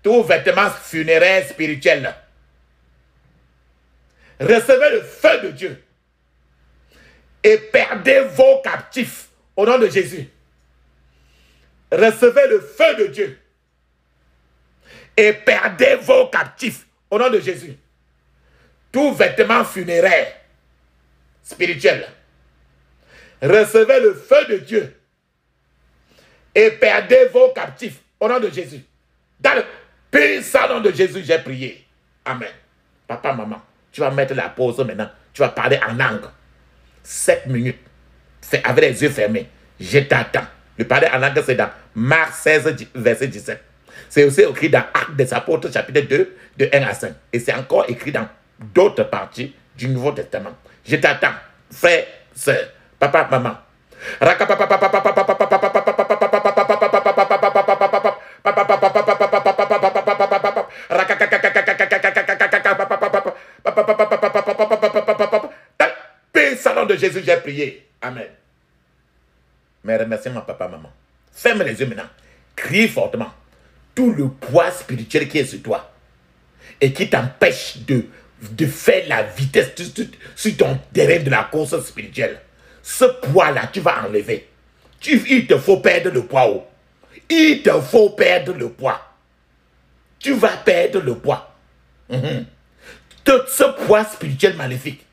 Speaker 1: tout vêtement funéraire spirituel, recevez le feu de Dieu et perdez vos captifs au nom de Jésus. Recevez le feu de Dieu et perdez vos captifs au nom de Jésus. Tout vêtement funéraire spirituel, recevez le feu de Dieu et perdez vos captifs au nom de Jésus. Dans le puissant nom de Jésus, j'ai prié. Amen. Papa, maman, tu vas mettre la pause maintenant. Tu vas parler en langue. 7 minutes. Avec les yeux fermés. Je t'attends. Le parler en langue, c'est dans Marc 16, verset 17. C'est aussi écrit dans Actes des Apôtres, chapitre 2, de 1 à 5. Et c'est encore écrit dans d'autres parties du Nouveau Testament. Je t'attends, frère, sœur, papa, maman. Salon de Jésus, j'ai prié. Amen. Mais remercie mon papa, maman. Ferme les yeux maintenant. Crie fortement. Tout le poids spirituel qui est sur toi et qui t'empêche de faire la vitesse sur ton terrain de la course spirituelle. Ce poids-là, tu vas enlever. Il te faut perdre le poids. Oh. Il te faut perdre le poids. Tu vas perdre le poids. Tout ce poids spirituel maléfique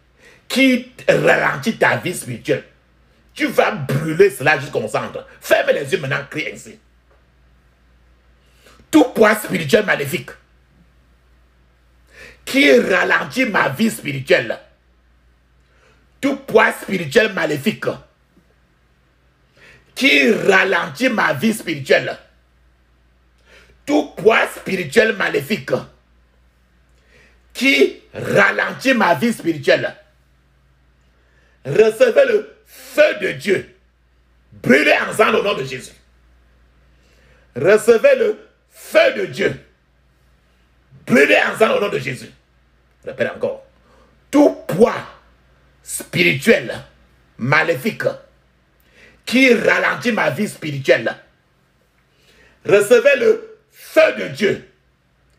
Speaker 1: qui ralentit ta vie spirituelle, tu vas brûler cela jusqu'au centre. Ferme les yeux maintenant, crie ainsi. Tout poids spirituel maléfique qui ralentit ma vie spirituelle, tout poids spirituel maléfique qui ralentit ma vie spirituelle, tout poids spirituel maléfique qui ralentit ma vie spirituelle, recevez le feu de Dieu. Brûlez ensemble au nom de Jésus. Recevez le feu de Dieu. Brûlez ensemble au nom de Jésus. Répète encore. Tout poids spirituel, maléfique, qui ralentit ma vie spirituelle, recevez le feu de Dieu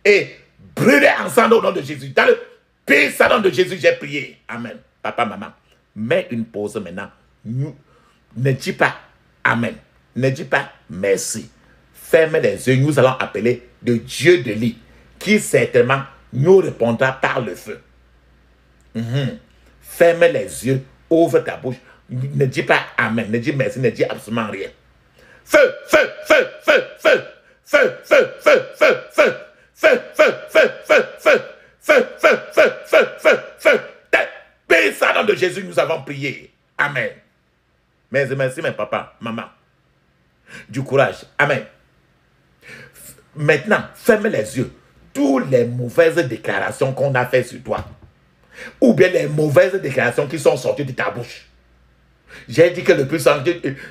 Speaker 1: et brûlez ensemble au nom de Jésus. Dans le puissant nom de Jésus, j'ai prié. Amen. Papa, maman. Mets une pause maintenant. Ne dis pas Amen. Ne dis pas merci. Ferme les yeux. Nous allons appeler le Dieu de lit qui certainement nous répondra par le feu. Ferme les yeux. Ouvre ta bouche. Ne dis pas Amen. Ne dis merci. Ne dis absolument rien. Feu, feu, feu, feu, feu. Feu, feu, feu, feu, feu. Feu, feu, feu, feu, feu. Feu, feu, feu, feu, feu, feu. Puissant nom de Jésus, nous avons prié. Amen. Merci, mes papa, maman. Du courage. Amen. Maintenant, ferme les yeux. Toutes les mauvaises déclarations qu'on a faites sur toi, ou bien les mauvaises déclarations qui sont sorties de ta bouche. J'ai dit que le puissant,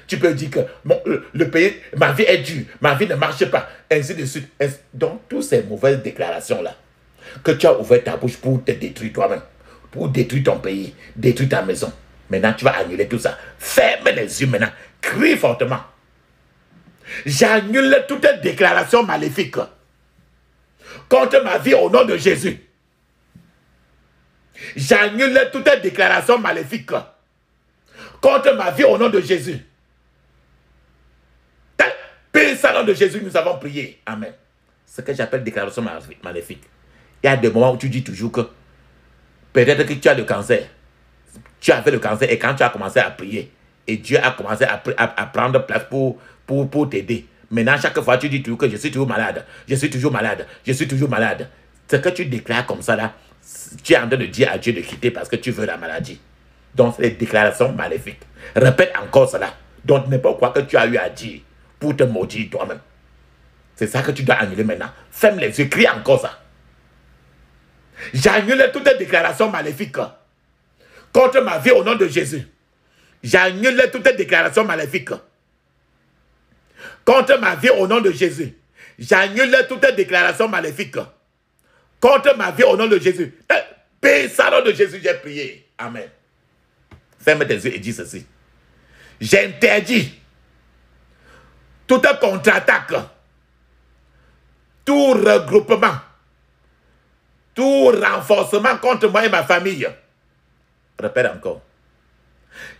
Speaker 1: tu peux dire que le pays, ma vie est dure, ma vie ne marche pas, ainsi de suite. Donc, toutes ces mauvaises déclarations-là, que tu as ouvert ta bouche pour te détruire toi-même, pour détruire ton pays, détruire ta maison. Maintenant, tu vas annuler tout ça. Ferme les yeux maintenant. Crie fortement. J'annule toute déclaration maléfique contre ma vie au nom de Jésus. J'annule toute déclaration maléfique contre ma vie au nom de Jésus. Paix, au nom de Jésus, nous avons prié. Amen. Ce que j'appelle déclaration maléfique. Il y a des moments où tu dis toujours que peut-être que tu as le cancer. Tu avais le cancer et quand tu as commencé à prier, et Dieu a commencé à prendre place pour t'aider. Maintenant, chaque fois, tu dis toujours que je suis toujours malade. Je suis toujours malade. Je suis toujours malade. Ce que tu déclares comme ça, là, tu es en train de dire à Dieu de quitter parce que tu veux la maladie. Donc, c'est des déclarations maléfiques. Répète encore cela. Donc, n'importe quoi que tu as eu à dire pour te maudire toi-même. C'est ça que tu dois annuler maintenant. Ferme les yeux, crie encore ça. J'annule toutes les déclarations maléfiques contre ma vie au nom de Jésus. J'annule toutes les déclarations maléfiques contre ma vie au nom de Jésus. J'annule toutes les déclarations maléfiques contre ma vie au nom de Jésus. Paix, au nom de Jésus, j'ai prié. Amen. Ferme tes yeux et dis ceci. J'interdis toute contre-attaque, tout regroupement, tout renforcement contre moi et ma famille. Répète encore.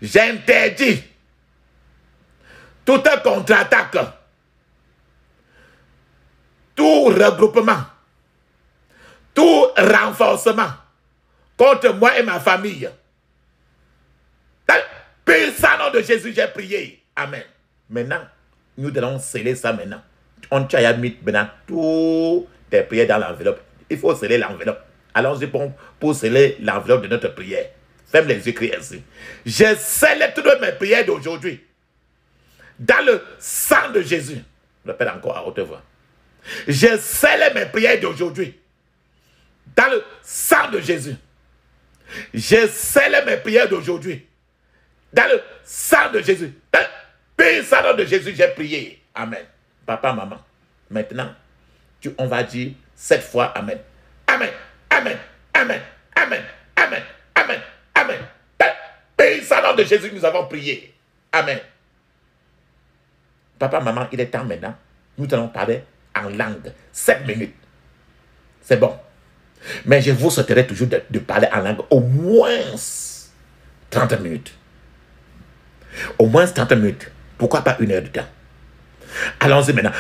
Speaker 1: J'interdis toute contre-attaque, tout regroupement, tout renforcement contre moi et ma famille. Paix, au nom de Jésus, j'ai prié. Amen. Maintenant, nous allons sceller ça maintenant. On t'a mis maintenant toutes tes prières dans l'enveloppe. Il faut sceller l'enveloppe. Allons-y pour sceller l'enveloppe de notre prière. Ferme les yeux, crie ainsi. Je scelle toutes mes prières d'aujourd'hui dans le sang de Jésus. Je répète encore à haute voix. Je scelle mes prières d'aujourd'hui dans le sang de Jésus. Je scelle mes prières d'aujourd'hui dans le sang de Jésus. Paix, au nom de Jésus, j'ai prié. Amen. Papa, maman, maintenant, on va dire 7 fois Amen. Amen. Amen. Amen. Amen. Amen. Amen. Amen. Paix, au nom de Jésus, nous avons prié. Amen. Papa, maman, il est temps maintenant. Nous allons parler en langue. 7 minutes. C'est bon. Mais je vous souhaiterais toujours de parler en langue au moins 30 minutes. Au moins 30 minutes. Pourquoi pas 1 heure de temps? Allons-y maintenant.